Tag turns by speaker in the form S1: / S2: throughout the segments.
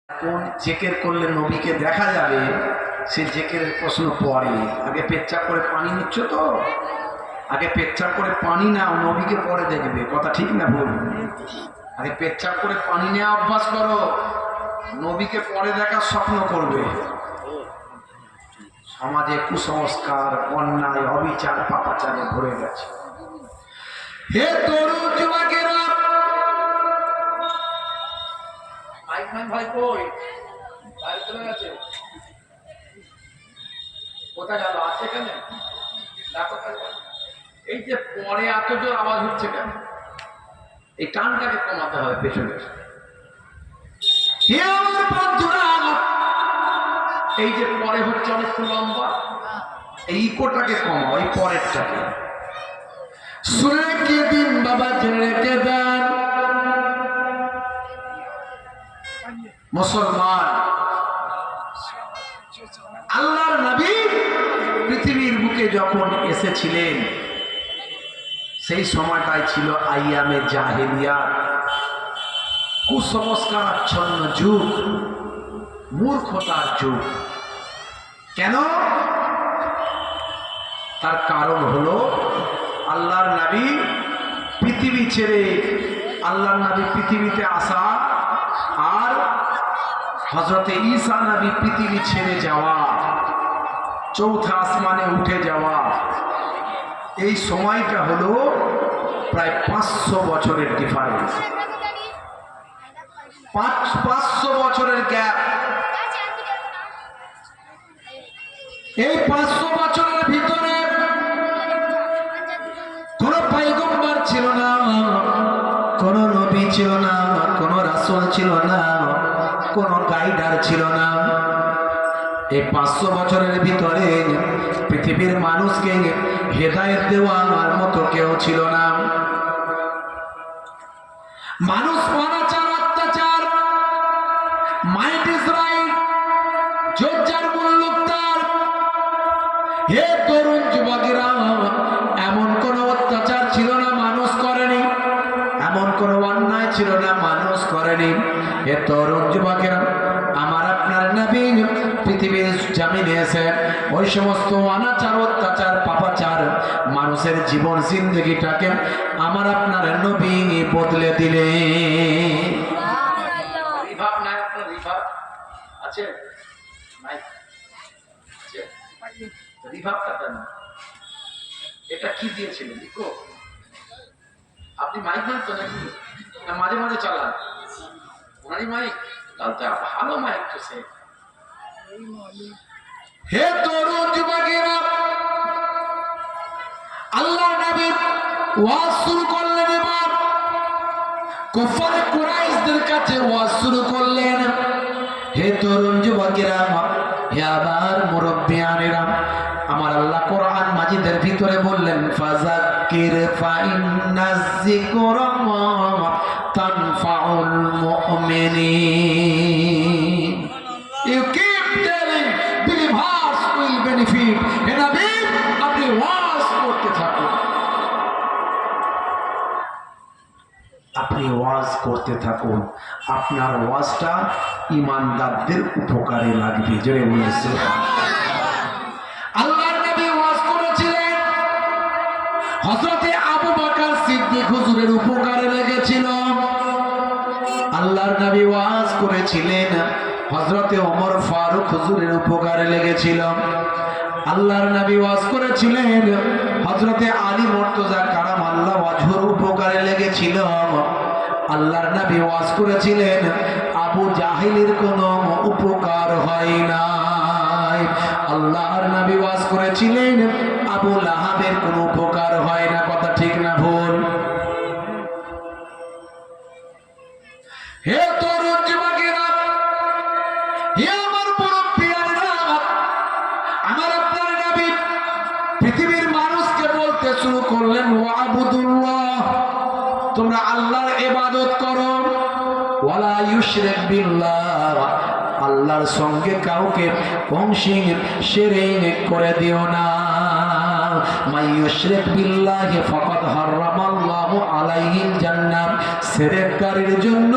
S1: কোন জেকের করলে নবীকে দেখা যাবে সে জেকের প্রশ্ন পরে। আগে পেচ্ছাপ করে পানি নিচ্ছ তো, আগে পেচ্ছাপ করে পানি নাও, নবীকে পরে দেখবে। কথা ঠিক না ভুল? আগে পেচ্ছাপ করে পানি নেওয়া অভ্যাস করো, নবীকে পরে দেখার স্বপ্ন করবে। সমাজে কুসংস্কার, অন্যায়, অবিচার, পাপাচারে ভরে গেছে। হে তরুণ যুবকেরা, ভাই কই চলে গেছে, কোথায় গেল? আছে এখানে? এই যে পরে এত জোর আওয়াজ হচ্ছে কেন? এই টানটাকে কমাতে হবে পেছনে। হে আমার বন্ধুরা, এই যে পরে হচ্ছে অনেক লম্বা, এই ইকোটাকে কমাও, এই পরেরটাকে শুনে রেখে দিন বাবা, জেনে রেখে দেন মুসলমান। আল্লাহর নবী পৃথিবীর বুকে যখন এসেছিলেন সেই সময়টাই ছিল আইয়ামে জাহেলিয়াত, কুসংস্কারাচ্ছন্ন যুগ, মূর্খতার যুগ। কেন? তার কারণ হলো আল্লাহর নবী পৃথিবী ছেড়ে, আল্লাহর নবী পৃথিবীতে আসা আর হযরতে ঈসা নবী পৃথিবী ছেড়ে যাওয়া, চৌথা আসমানে উঠে যাওয়া, এই সময়টা হলো প্রায় 500 বছরের ডিফারেন্স। 500 বছরের গ্যাপ। এই 500 বছরের ভিতরে কোন পয়গম্বর ছিল না, কোন নবী ছিল না, কোন রাসূল ছিল না, কোন গাইডার ছিল না। এই 500 বছরের ভিতরে পৃথিবীর মানুষকে হেদায়েত দেওয়ার মতো কেউ ছিল না। মানুষ অনাচার, অত্যাচার, মাইট ইজ রাইট, জোরজার মুল্লুক তার। হে তরুণ যুবকেরা, এমন কোন অত্যাচার ছিল না মানুষ করেনি, এমন কোন অন্যায় ছিল না মানুষ করেনি। হে তরুণ যুবকেরা, আমার আপনার নবী পৃথিবীর জামিনে এসে ওই সমস্ত অনাচার, অত্যাচার, পাপাচার, মানুষের জীবন জিন্দগিটাকে আমার আপনার নবী বদলে দিলে। রিভাব নাই? আপনার রিভাব আছে? নাই? আছে? রিভাবটা কেন? এটা কি দিয়েছিলেন? ইকো? আপনি মাইক নেন তো নাকি? না মাঝে মাঝে চালান? ওনারই মাইক? তাহলে ভালো মাইক তো সে। হে তরুণ যুবকেরা, আল্লাহ নবী ওয়াজ শুরু করলেন, এবার কুফার কুরাইশদের কাছে ওয়াজ শুরু করলেন। হে তরুণ যুবকেরা, হে আমার মুরব্বিয়ানেরা, আমার আল্লাহ কোরআন মাজিদের ভিতরে বললেন, ফাযাক্কির ফাইন্নায যিকরা তানফাউল মুমিনিন। You keep telling believers will benefit. হে নবী, আপনি ওয়াজ করতে থাকুন, আপনি ওয়াজ করতে থাকুন, আপনার ওয়াজটা ঈমানদারদের উপকারে লাগবে। জোরে বলুন সুবহানাল্লাহ। আল্লাহর নবী ওয়াজ করেছিলেন, হযরতে আবু বকর সিদ্দিক হুজুরের উপকারে লেগেছিল। আল্লাহর নবী ওয়াজ করেছিলেন, হযরতে ওমর ফারুক হুজুরের উপকারে লেগেছিল। আল্লাহর নবী ওয়াজ করেছিলেন, হযরতে আলী মুর্তজা কারামাল্লাহু ওয়াজহুর উপকারে লেগেছিল। আল্লাহর নবী ওয়াজ করেছিলেন, আবু জাহেলের কোনো উপকার হয় নাই। আল্লাহর নবী ওয়াজ করেছিলেন, আবু লাহাবের কোনো উপকার হয় না। কথা ঠিক না ভুল? হে তরুণ যুবকেরা, হে আমার মুরব্বিয়ানেরা, আমার আপনার নবী পৃথিবীর মানুষকে বলতে শুরু করলেন, ওয়াবুদুল্লাহ, তোমরা আল্লাহর ইবাদত করো, ওয়ালা ইউশরিক বিল্লাহ, আল্লাহর সঙ্গে কাউকে অংশীদার শিরক করে দিও না। মান ইউশরিক বিল্লাহি ফাকাদ হারামাল্লাহু আলাইহিল জান্নাহ, শিরককারীর জন্য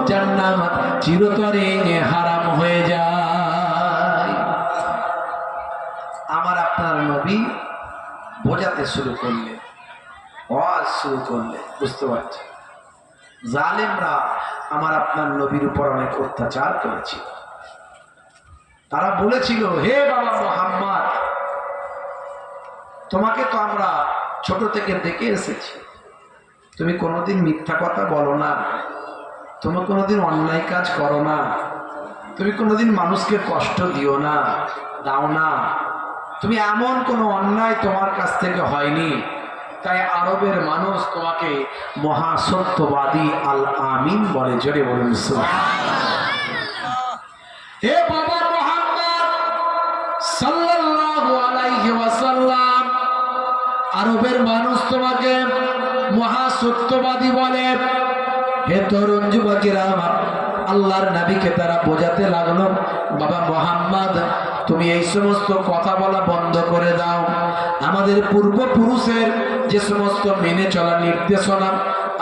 S1: জান্নাত চিরতরে হারাম হয়ে যায়। আমার আপনার নবী বোঝাতে শুরু করলেন, ওয়াজ শুরু করলেন, বুঝতে পারছেন? জালেমরা আমার আপনার নবীর উপর অনেক অত্যাচার করেছিল। তারা বলেছিল, হে বাবা মুহাম্মদ, তোমাকে তো আমরা ছোট থেকে দেখে এসেছি, তুমি কোনোদিন মিথ্যা কথা বলো না, তুমি কোনোদিন অন্যায় কাজ করো না, তুমি কোনোদিন মানুষকে কষ্ট দিও না, দাও না, তুমি এমন কোনো অন্যায় তোমার কাছ থেকে হয়নি, তাই আরবের মানুষ তোমাকে মহাসত্যবাদী আল আমিন বলে। জোরে বলুন সুবহানাল্লাহ। হে বাবা মুহাম্মদ সাল্লাল্লাহু আলাইহি ওয়াসাল্লাম, আরবের মানুষ তোমাকে মহাসত্যবাদী বলে। হে তরুণ যুবকেরা, আল্লাহর নবীকে তারা বোঝাতে লাগলো, বাবা মুহাম্মদ, তুমি এই সমস্ত কথা বলা বন্ধ করে দাও। আমাদের পূর্বপুরুষের যে সমস্ত মেনে চলা নির্দেশনা,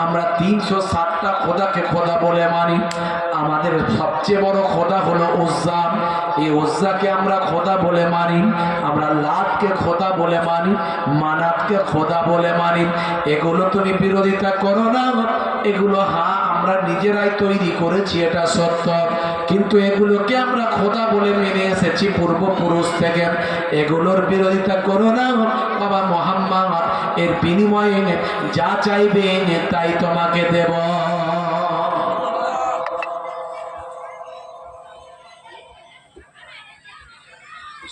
S1: আমরা 307টা খোদাকে খোদা বলে মানি। আমাদের সবচেয়ে বড় খোদা হলো উজ্জা, এই উজ্জাকে আমরা খোদা বলে মানি। আমরা লাতকে খোদা বলে মানি, মানাতকে খোদা বলে মানি। এগুলো তুমি বিরোধিতা করো না। এগুলো হ্যাঁ আমরা নিজেরাই তৈরি করেছি, এটা সত্য, কিন্তু এগুলোকে আমরা খোদা বলে মেনে এসেছি পূর্বপুরুষ থেকে। এগুলোর বিরোধিতা করো না বাবা মুহাম্মদ, এর বিনিময়ে যা চাইবে তাই তোমাকে দেব।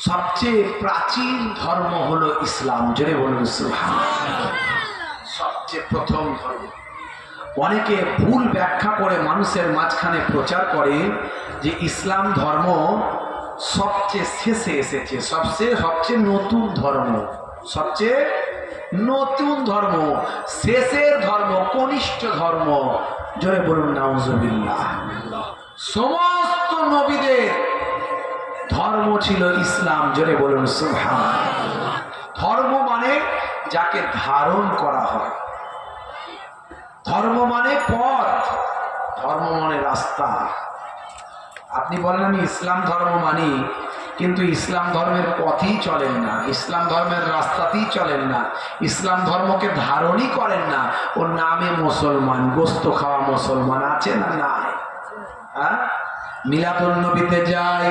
S1: সবচেয়ে প্রাচীন ধর্ম হলো ইসলাম। জোরে বলুন সুবহানাল্লাহ। সবচেয়ে প্রথম ধর্ম। অনেকে ভুল ব্যাখ্যা করে মানুষের মাঝখানে প্রচার করে যে ইসলাম ধর্ম সবচেয়ে শেষে এসেছে, সবচেয়ে নতুন ধর্ম, সবচেয়ে নতুন ধর্ম, শেষের ধর্ম, কনিষ্ঠ ধর্ম। জোরে বলুন নাউজুবিল্লাহ। সমস্ত নবীদের ধর্ম ছিল ইসলাম। জোরে বলুন সুবহানাল্লাহ। ধর্ম মানে যাকে ধারণ করা হয়, ধর্ম মানে পথ, ধর্ম মানে রাস্তা। আপনি বলেন আমি ইসলাম ধর্ম মানি, কিন্তু ইসলাম ধর্মের পথই চলেন না, ইসলাম ধর্মের রাস্তাতেই চলেন না, ইসলাম ধর্মকে ধারণই করেন না। ওর নামে মুসলমান, গোস্ত খাওয়া মুসলমান আছে না নাই? হ্যাঁ, মিলাদুন নবীতে যায়,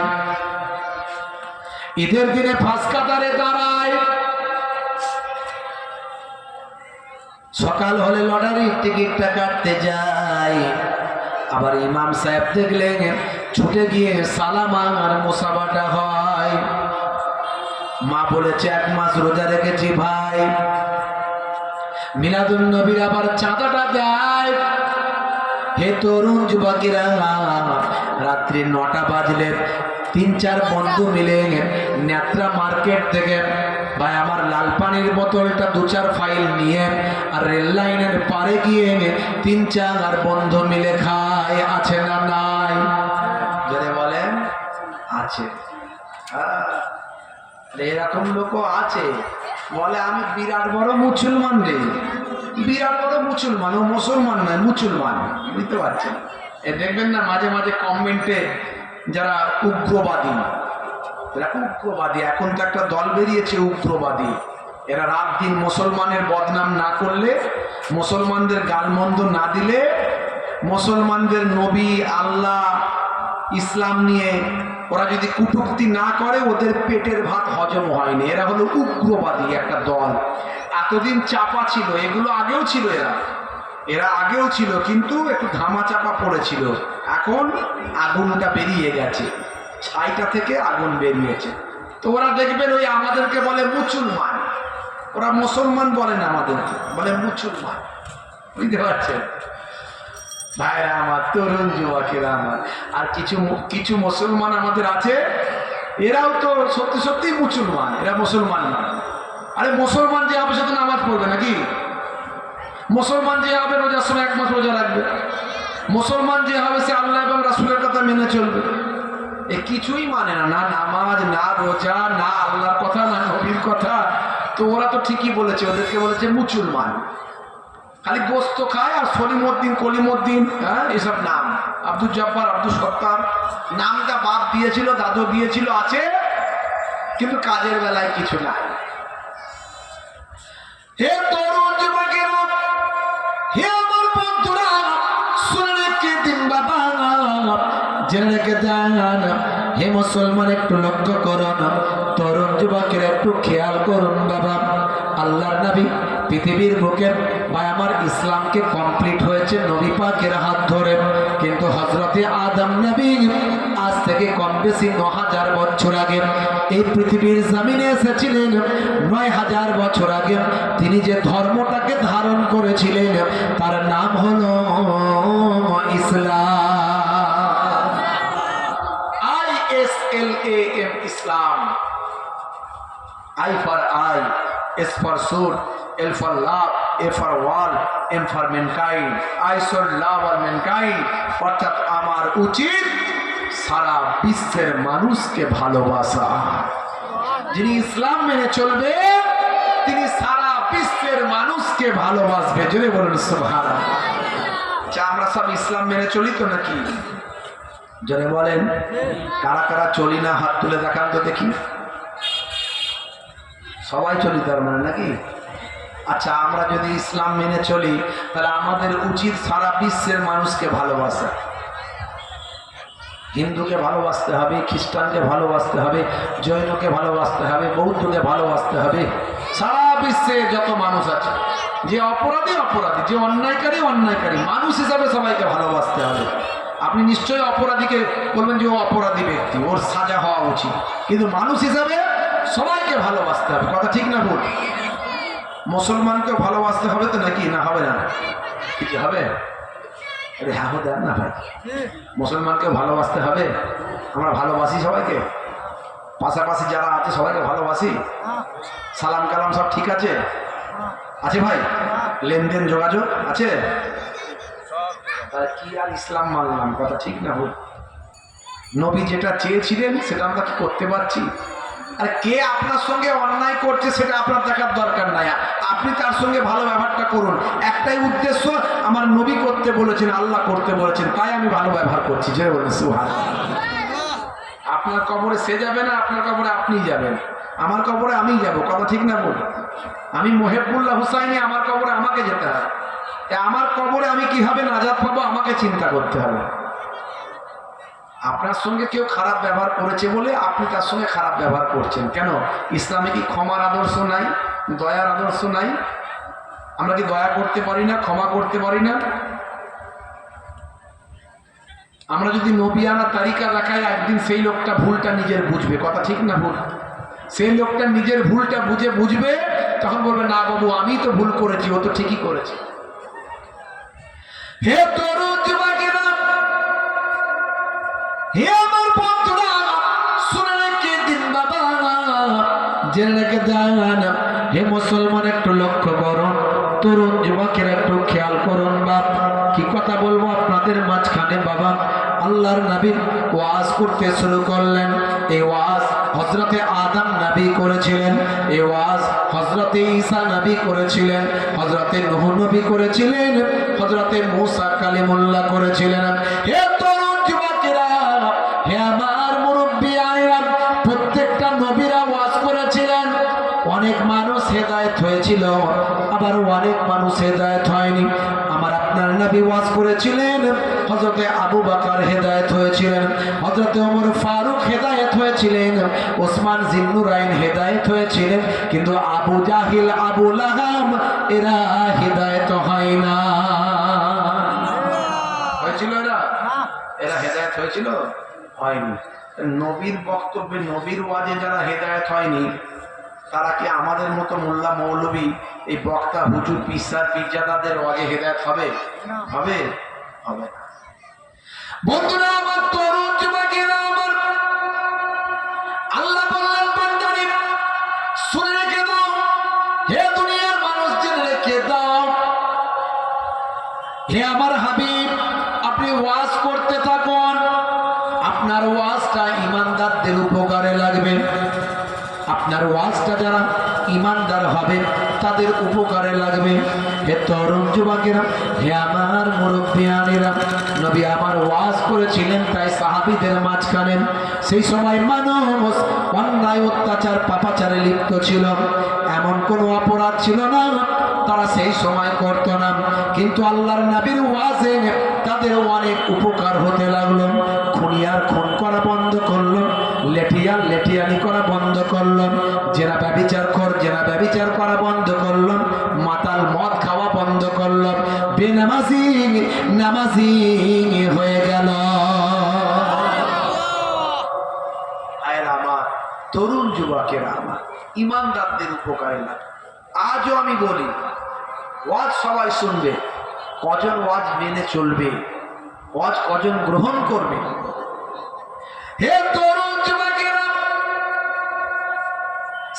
S1: ঈদের দিনে ফাঁস কাতারে দাঁড়ায়, সকাল হলে লটারির টিকিটটা কাটতে যায়, আবার ইমাম সাহেব দেখলেন ছুটে গিয়ে সালামা আর মুসাফাটা হয়। মা বলেছে 1 মাস রোজা রেখেছি ভাই। মিলাদুন নবীর আবার চাঁদাটা দেয়। হে তরুণ যুবকেরা, রাত্রি 9টা বাজলে 3-4 বন্ধু মিলে নেত্রা মার্কেট থেকে ভাই আমার লাল পানির বোতলটা 2-4 ফাইল নিয়ে আর রেল লাইনের পারে গিয়ে 3-4 বন্ধু মিলে খায়। আছে না নাই? যদি বলেন আছে। এরকম লোকও আছে, বলে আমি বিরাট বড় মুসলমান রে, বিরাট বড় মুসলমান, ও মুসলমান নয় মুসলমান। বুঝতে পারছেন? এ দেখবেন না মাঝে মাঝে কমেন্টে যারা উগ্রবাদী, এরা উগ্রবাদী, এখন তো একটা দল বেরিয়েছে উগ্রবাদী। এরা রাত দিন মুসলমানের বদনাম না করলে, মুসলমানদের গালমন্দ না দিলে, মুসলমানদের নবী আল্লাহ ইসলাম নিয়ে ওরা যদি কটূক্তি না করে, ওদের পেটের ভাত হজম হয়নি। এরা হলো উগ্রবাদী একটা দল। এতদিন চাপা ছিল, এগুলো আগেও ছিল, এরা আগেও ছিল, কিন্তু একটু ধামা চাপা পড়েছিল। এখন আগুনটা বেরিয়ে গেছে, ছাইটা থেকে আগুন বেরিয়েছে। তো ওরা দেখবেন ওই আমাদেরকে বলে মুসলমান, ওরা মুসলমান বলেন, আমাদেরকে বলে মুসলমান। বুঝতে পারছেন ভাইরা আমার, তরুণ যুবকেরা আমার। আর কিছু মুসলমান আমাদের আছে, এরাও তো সত্যি সত্যি মুসলমান, এরা মুসলমান না। আরে মুসলমান যে হবে সে তো নামাজ পড়বে নাকি? মুসলমান যে হবে রোজার সময় 1 মাস রোজা রাখবে। মুসলমান যে হবে সে আল্লাহ এবং রাসূলের কথা মেনে চলবে। এ কিছুই মানে না, না নামাজ, না রোজা, না আল্লাহর কথা, না নবীর কথা, তো ওরা তো ঠিকই বলেছে, ওদেরকে বলেছে মুসলমান, খালি গোস্ত খায় আর সলিমউদ্দিন কলিমউদ্দিন, হ্যাঁ এসব নাম, আব্দুল জব্বার আব্দুল সত্তার, নামটা বাপ দিয়েছিল, দাদু দিয়েছিল, আছে, কিন্তু কাজের বেলায় কিছু নাই। হে তরুণ যুবকেরা, হে আমার বন্ধুরা, শুনে রেখে দিন বাবা, জেনে রেখে দেন, হে মুসলমান একটু লক্ষ্য করুন, তরুণ যুবকের একটু খেয়াল করুন বাবা। আল্লাহর নবী পৃথিবীর বুকে ভাই আমার ইসলামকে কমপ্লিট হয়েছে নবী পাকের হাত ধরে, কিন্তু হযরতে আদম নবী আজ থেকে কম বেশি ৯০০০ বছর আগে এই পৃথিবীর জমিনে এসেছিলেন। ৯০০০ বছর আগে তিনি যে ধর্মটাকে ধারণ করেছিলেন তার নাম হলো ইসলাম। ISLAM, Islam. I for I, S for sword, L for love, A for wall, M for mankind. I should love all mankind. অর্থাৎ আমার উচিত সারা বিশ্বের মানুষকে ভালোবাসা। যিনি ইসলাম মেনে চলবে তিনি সারা বিশ্বের মানুষকে ভালোবাসবে। যদি বলুন সুবহানাল্লাহ। আচ্ছা, আমরা সব ইসলাম মেনে চলি তো নাকি? জনে বলেন, কারা কারা চলি না হাত তুলে দেখান তো দেখি। সবাই চলি তার মানে নাকি? আচ্ছা, আমরা যদি ইসলাম মেনে চলি তাহলে আমাদের উচিত সারা বিশ্বের মানুষকে ভালোবাসা। হিন্দুকে ভালোবাসতে হবে, খ্রিস্টানকে ভালোবাসতে হবে, জৈনকে ভালোবাসতে হবে, বৌদ্ধকে ভালোবাসতে হবে। সারা বিশ্বে যত মানুষ আছে, যে অপরাধী অপরাধী, যে অন্যায়কারী অন্যায়কারী, মানুষ হিসাবে সবাইকে ভালোবাসতে হবে। আপনি নিশ্চয়ই অপরাধীকে বলবেন যে ও অপরাধী ব্যক্তি, ওর সাজা হওয়া উচিত, কিন্তু মানুষ হিসাবে সবাইকে ভালোবাসতে হবে। কথা ঠিক না ভুল? মুসলমানকেও ভালোবাসতে হবে তো নাকি? না হবে না? কি হবে? আরে হ্যাঁ দেন না ভাই, মুসলমানকেও ভালোবাসতে হবে। আমরা ভালোবাসি সবাইকে, পাশাপাশি যারা আছে সবাইকে ভালোবাসি। সালাম কালাম সব ঠিক আছে? আছে ভাই? লেনদেন যোগাযোগ আছে? কি আর ইসলাম মানলাম? কথা ঠিক না ভুল? নবী যেটা চেয়েছিলেন সেটা আমরা কি করতে পারছি? আর কে আপনার সঙ্গে অন্যায় করছে সেটা আপনার দেখার দরকার নাই, আপনি তার সঙ্গে ভালো ব্যবহারটা করুন। একটাই উদ্দেশ্য, আমার নবী করতে বলেছেন, আল্লাহ করতে বলেছেন, তাই আমি ভালো ব্যবহার করছি। যে বলেন সুবহানাল্লাহ। আপনার কবরে সে যাবে না, আপনার কবরে আপনি যাবেন, আমার কবরে আমিই যাব। কথা ঠিক না বল? আমি মোহেবুল্লাহ হুসাইনি, আমার কবরে আমাকে যেতে হবে। আমার কবরে আমি কিভাবে নাজাত পাবো আমাকে চিন্তা করতে হবে। আপনার সঙ্গে কেউ খারাপ ব্যবহার করেছে বলে আপনি তার সঙ্গে খারাপ ব্যবহার করছেন কেন? ইসলামে কি ক্ষমার আদর্শ নাই? দয়ার আদর্শ নাই? আমরা কি দয়া করতে পারি না? ক্ষমা করতে পারি না? আমরা যদি নবিয়ানা তালিকা দেখাই, একদিন সেই লোকটা ভুলটা নিজের বুঝবে। কথা ঠিক না ভুল? সেই লোকটা নিজের ভুলটা বুঝবে, তখন বলবে না বাবু আমি তো ভুল করেছি, ও তো ঠিকই করেছে। হে তরুণ যুবকেরা, হে আমার বন্ধুরা, শুনে রেখে দিন বাবা, জেনে রেখে দেন, হে মুসলমান একটু লক্ষ্য করুন, তরুণ যুবকেরা একটু খেয়াল করুন। বাপ কি কথা বলবো আপনাদের মাঝখানে বাবা। আল্লাহর নবী ওয়াজ করতে শুরু করলেন। এই ওয়াজ হযরতে আদম নবী করেছিলেন, এই ওয়াজ হযরতে ঈসা নবী করেছিলেন, হযরতে নূহ নবী করেছিলেন, হযরতে মূসা কালিমুল্লাহ করেছিলেন। হে তরুণ যুবকেরা, হে আমার মুরব্বিয়ানেরা, প্রত্যেকটা নবীরা ওয়াজ করেছিলেন। অনেক মানুষ হেদায়েত হয়েছিল, আবার অনেক মানুষ হেদায়েত হয়নি। আমার আপনার নবী ওয়াজ করেছিলেন, হযরতে আবু বকর হেদায়েত হয়েছিলেন, হযরতে ওমর ফারুক হেদায়েত হয়েছিলেন, ওসমান জিন্নুরাইন হেদায়েত হয়েছিলেন, কিন্তু আবু জাহিল আবু লাহাব এরা হেদায়েত হয় না। হয়েছিল? এরা হেদায়েত হয়েছিল? হয়নি। নবীর বক্তব্যে, নবীর ওয়াজে যারা হেদায়েত হয়নি তারা কি আমাদের মতো মোল্লা মৌলবী এই বক্তা হুজুর পিসার পীরজাদাদের ওয়াজে হেদায়েত হবে? হবে? হবে না। বন্ধুরা আমার, তরুণ যুবকেরা আমার, আল্লাহ বললেন বান্দারে শুনে রেখে দাও, হে দুনিয়ার মানুষ জেনে রেখে দাও, হে আমার হাবিব আপনি ওয়াজ করতে থাকুন, আপনার ওয়াজটা ইমানদারদের উপকারে লাগবে। আপনার ওয়াজটা যারা ইমানদার হবে তাদের উপকারে লাগবে। হে তরুণ যুবকেরা, হে আমার মুরব্বিয়ানেরা, নবী আমার ওয়াজ করেছিলেন তাই সাহাবীদের মাঝখানে সেই সময় মানুষ অন্যায় অত্যাচার পাপাচারে লিপ্ত ছিল, এমন কোনো অপরাধ ছিল না তারা সেই সময় করতো না, কিন্তু আল্লাহর নবীর ওয়াজে তাদের অনেক উপকার হতে লাগলো। খুনিয়ার খুন করা বন্ধ করলো, লেঠিয়াল লেঠিয়ানি করা বন্ধ করলো, জেনা ব্যভিচার করা বন্ধ করলো, মাতাল মদ খাওয়া বন্ধ করলো, বেনামাজি নামাজি হয়ে গেল। আমার তরুণ যুবকেরা, আমার ইমানদারদের উপকারে লাগে। আজও আমি বলি, ওয়াজ সবাই শুনবে, কজন ওয়াজ মেনে চলবে, ওয়াজ কজন গ্রহণ করবে? হে তরুণ যুবকেরা,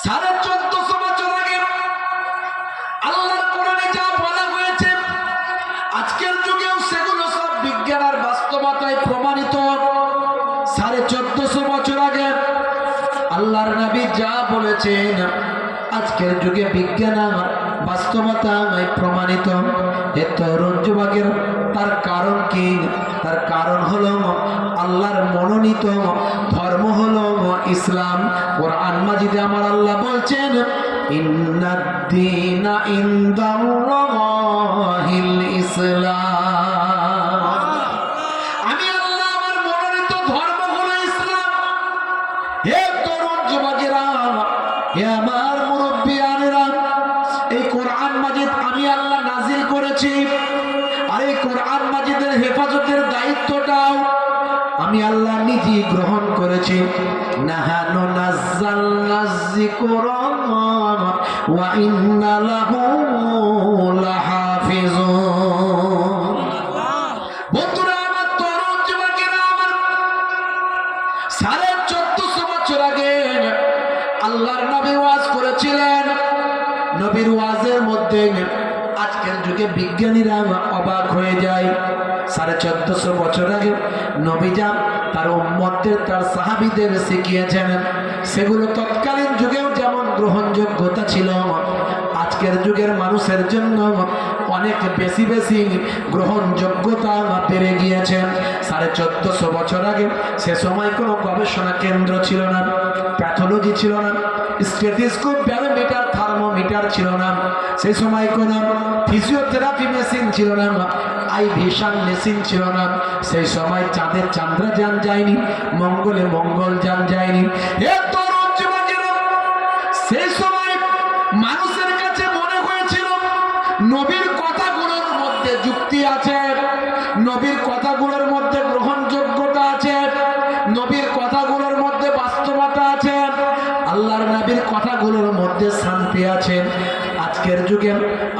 S1: 1450 বছর আগে আল্লাহর কোরআনে যা বলা হয়েছে আজকের যুগেও সেগুলো সব বিজ্ঞান আর বাস্তবতায় প্রমাণিত। 1450 বছর আগে আল্লাহর নবী যা বলেছেন আজকের যুগে বিজ্ঞান আর বাস্তবতায় প্রমাণিত। হে তরুণ যুবকেরা, তার কারণ কি? তার কারণ হলো আল্লাহর মনোনীত ধর্ম হলো ইসলাম। কোরআন মাজিদে আমার আল্লাহ বলছেন, ইন্নাদ-দীনা ইনদাল্লাহিল ইসলাম। আমি আল্লাহ, আমার মনোনীত ধর্ম হলো ইসলাম। হে তরুণ যুবকেরা, হে আমার মুরব্বিয়ানেরা, এই কোরআন মাজিদ আমি আল্লাহ নাজিল করেছি, আর এই কোরআন মাজিদের হেফাজতের দায়িত্বটাও আমি আল্লাহ নিজেই গ্রহণ করেছি। নাহানু নাযালনায যিকরা ওয়া ইন্না লাহু লাহাফিজুন। বন্ধুরা আমার, তরুণ যুবকেরা আমার, 1450 বছর আগে আল্লাহর নবী ওয়াজ করেছিলেন। নবীর ওয়াজের মধ্যে আজকের যুগে বিজ্ঞানীরা অবাক হয়ে যায়। 1450 বছর আগে নবী যা তার উম্মতদের, তার সাহাবীদের শিখিয়েছেন, সেগুলো তৎকালীন যুগেও যেমন গ্রহণযোগ্যতা ছিল, আজকের যুগের মানুষের জন্য অনেক বেশি বেশি গ্রহণযোগ্যতা বেড়ে গিয়েছে। 1450 বছর আগে সে সময় কোনো গবেষণা কেন্দ্র ছিল না, প্যাথোলজি ছিল না, স্টেথোস্কোপ, ব্যারোমিটার, থার্মোমিটার ছিল না, সেই সময় কোনো ফিজিওথেরাপি মেশিন ছিল না, আইভিশন মেশিন ছিল না, সেই সময় চাঁদে চন্দ্রযান যায়নি, মঙ্গলে মঙ্গলযান যায়নি। এ তরুণ যুবকেরা, সেই সময় মানুষের কাছে মনে হয়েছিল নবীর কথাগুলোর মধ্যে যুক্তি আছে, নবীর কথাগুলোর মধ্যে গ্রহণযোগ্যতা আছে, নবীর কথাগুলোর মধ্যে বাস্তবতা আছে, আল্লাহর নবীর কথাগুলোর মধ্যে শান্তি আছে। আজকের যুগে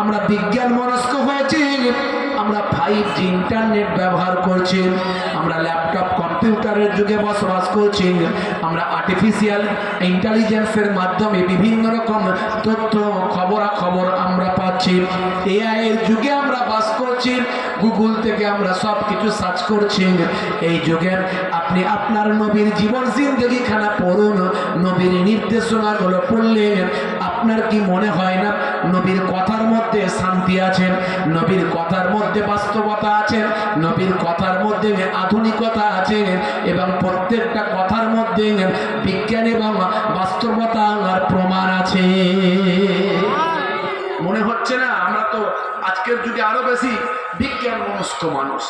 S1: আমরা বিজ্ঞান মনস্ক হয়েছি, আমরা 5G ইন্টারনেট ব্যবহার করছি, আমরা ল্যাপটপ কম্পিউটারের যুগে বসবাস করছি, আমরা আর্টিফিশিয়াল ইন্টেলিজেন্সের মাধ্যমে বিভিন্ন রকম তথ্য খবরাখবর আমরা পাচ্ছি, এআই এর যুগে আমরা বাস করছি, গুগল থেকে আমরা সব কিছু সার্চ করছি। এই যুগে আপনি আপনার নবীর জীবন জিন্দেগিখানা পড়ুন, নবীর নির্দেশনাগুলো পড়লে আপনার কি মনে হয় না নবীর কথার মধ্যে শান্তি আছে, নবীর কথার মধ্যে বাস্তবতা আছে, নবীর কথার মধ্যে আধুনিকতা আছে, এবং প্রত্যেকটা কথার মধ্যে বিজ্ঞান এবং বাস্তবতার প্রমাণ আছে? মনে হচ্ছে না আমরা তো আজকের যুগে আরো বেশি বিজ্ঞান মনস্ক মানুষ?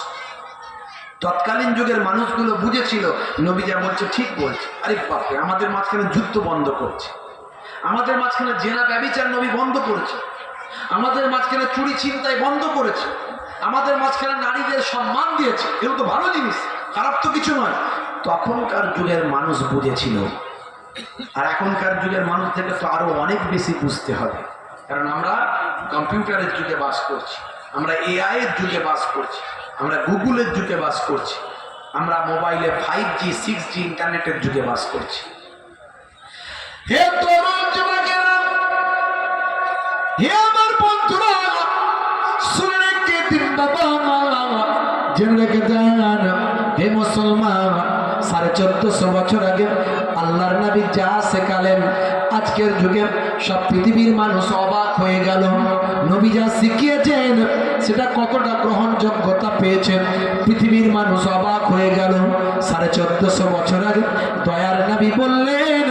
S1: তৎকালীন যুগের মানুষগুলো বুঝেছিল নবী যা বলছে ঠিক বলছে। আরে বাপরে, আমাদের মাঝখানে যুদ্ধ বন্ধ করছে, আমাদের মাঝখানে জেনা ব্যভিচার নবী বন্ধ করেছে, আমাদের মাঝখানে চুরি ছিনতাই বন্ধ করেছে, আমাদের মাঝখানে নারীদের সম্মান দিয়েছে। এগুলো তো ভালো জিনিস, খারাপ তো কিছু নয়। তখনকার যুগের মানুষ বুঝেছিল, আর এখনকার যুগের মানুষ থেকে তো আরো অনেক বেশি বুঝতে হবে, কারণ আমরা কম্পিউটারের যুগে বাস করছি, আমরা এআই এর যুগে বাস করছি, আমরা গুগলের যুগে বাস করছি, আমরা মোবাইলে 5G 6G ইন্টারনেটের যুগে বাস করছি। হে তরুণ যুবকেরা, হে আমার বন্ধুরা, শুনে রেখে দিন বাবা, জেনে রেখে দেন হে মুসলমান, 1450 বছর আগে আল্লাহর নবী যা শেখালেন আজকের যুগে সব পৃথিবীর মানুষ অবাক হয়ে গেল। নবী যা শিখিয়েছেন সেটা কতটা গ্রহণযোগ্যতা পেয়েছেন, পৃথিবীর মানুষ অবাক হয়ে গেল। 1450 বছর আগে দয়ার নবী বললেন,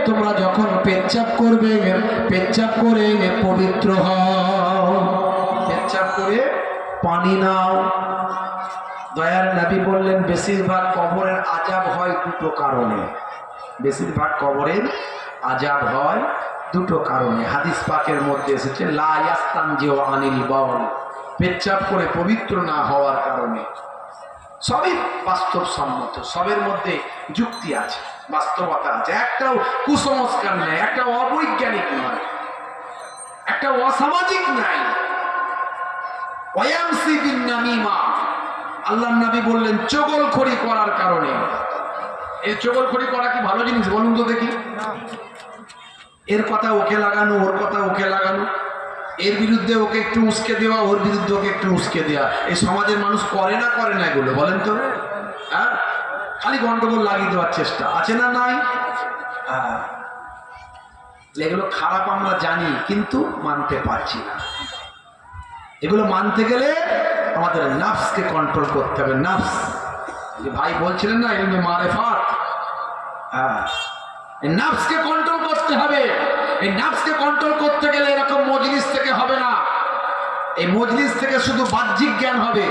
S1: তোমরা যখন পেচ্ছাপ করবে, পেচ্ছাপ করে পবিত্র হও, পেচ্ছাপ করে পানি নাও। দয়ার নবী বললেন, বেশিরভাগ কবরের আযাব হয় দুটো কারণে, বেশিরভাগ কবরের আযাব হয় দুটো কারণে। হাদিস পাকের মধ্যে এসেছে, লা ইয়াস্তানজিউ আনিল বাউল, পেচ্ছাপ করে পবিত্র না হওয়ার কারণে। সবই বাস্তবসম্মত, সবের মধ্যে যুক্তি আছে, বাস্তবতা আছে, একটাও কুসংস্কার নেই, একটা অবৈজ্ঞানিক নয়, একটা অসামাজিক নাই। ওয়ায়ামসি বিন নামিমা, আল্লাহর নবী বললেন চগলখড়ি করার কারণে। এই চগলখড়ি করা কি ভালো জিনিস বলুন তো দেখি? এর কথা ওকে লাগানো, ওর কথা ওকে লাগানো, এর বিরুদ্ধে ওকে একটু উস্কে দেওয়া, ওর বিরুদ্ধে ওকে একটু উস্কে দেওয়া, এই সমাজের মানুষ করে না এগুলো বলেন তো? হ্যাঁ, খালি গন্ডগোল লাগিয়ে দেওয়ার চেষ্টা আছে না নাই? হ্যাঁ, এগুলো খারাপ আমরা জানি কিন্তু মানতে পারছি না। এগুলো মানতে গেলে আমাদের নাফসকে কন্ট্রোল করতে হবে। নাফস, যে ভাই বলছিলেন না ইলমে মারিফাত, হ্যাঁ, এই নাফসকে কন্ট্রোল করতে হবে। এই নাফসকে কন্ট্রোল করতে গেলে এরকম মজলিস থেকে হবে না। এই মজলিস থেকে শুধু বাহ্যিক জ্ঞান হবে,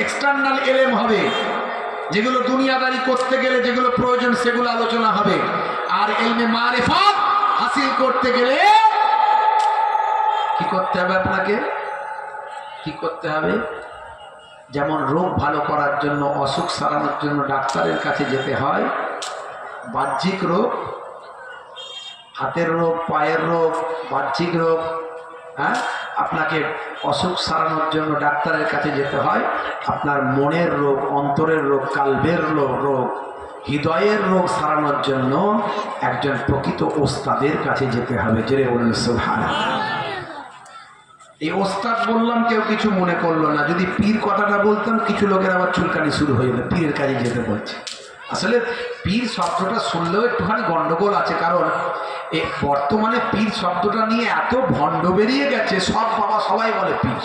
S1: এক্সটার্নাল এলেম হবে, যেগুলো দুনিয়াদারি করতে গেলে যেগুলো প্রয়োজন সেগুলো আলোচনা হবে। আর ইলমে মারিফাত হাসিল করতে গেলে কি করতে হবে? আপনাকে কি করতে হবে? যেমন রোগ ভালো করার জন্য, অসুখ সারানোর জন্য ডাক্তারের কাছে যেতে হয়, বাহ্যিক রোগ, হাতের রোগ, পায়ের রোগ, বাহ্যিক রোগ, হ্যাঁ, আপনাকে অসুখ সারানোর জন্য ডাক্তারের কাছে যেতে হয়। আপনার মনের রোগ, অন্তরের রোগ, কালবের রোগ, হৃদয়ের রোগ সারানোর জন্য একজন প্রকৃত ওস্তাদের কাছে যেতে হবে। জেরে বলুন সুবহানাল্লাহ। এই ওস্তাদ বললাম, কেউ কিছু মনে করলো না। যদি পীর কথাটা বলতাম কিছু লোকের আবার চুলকানি শুরু হয়ে যেত, পীরের কাছে যেতে বলছে। আসলে পীর শব্দটা শুনলেও একটুখানি গন্ডগোল আছে, কারণ বর্তমানে পীর শব্দটা নিয়ে এত ভণ্ড বেরিয়ে গেছে, সব বাবা সবাই বলে পীর,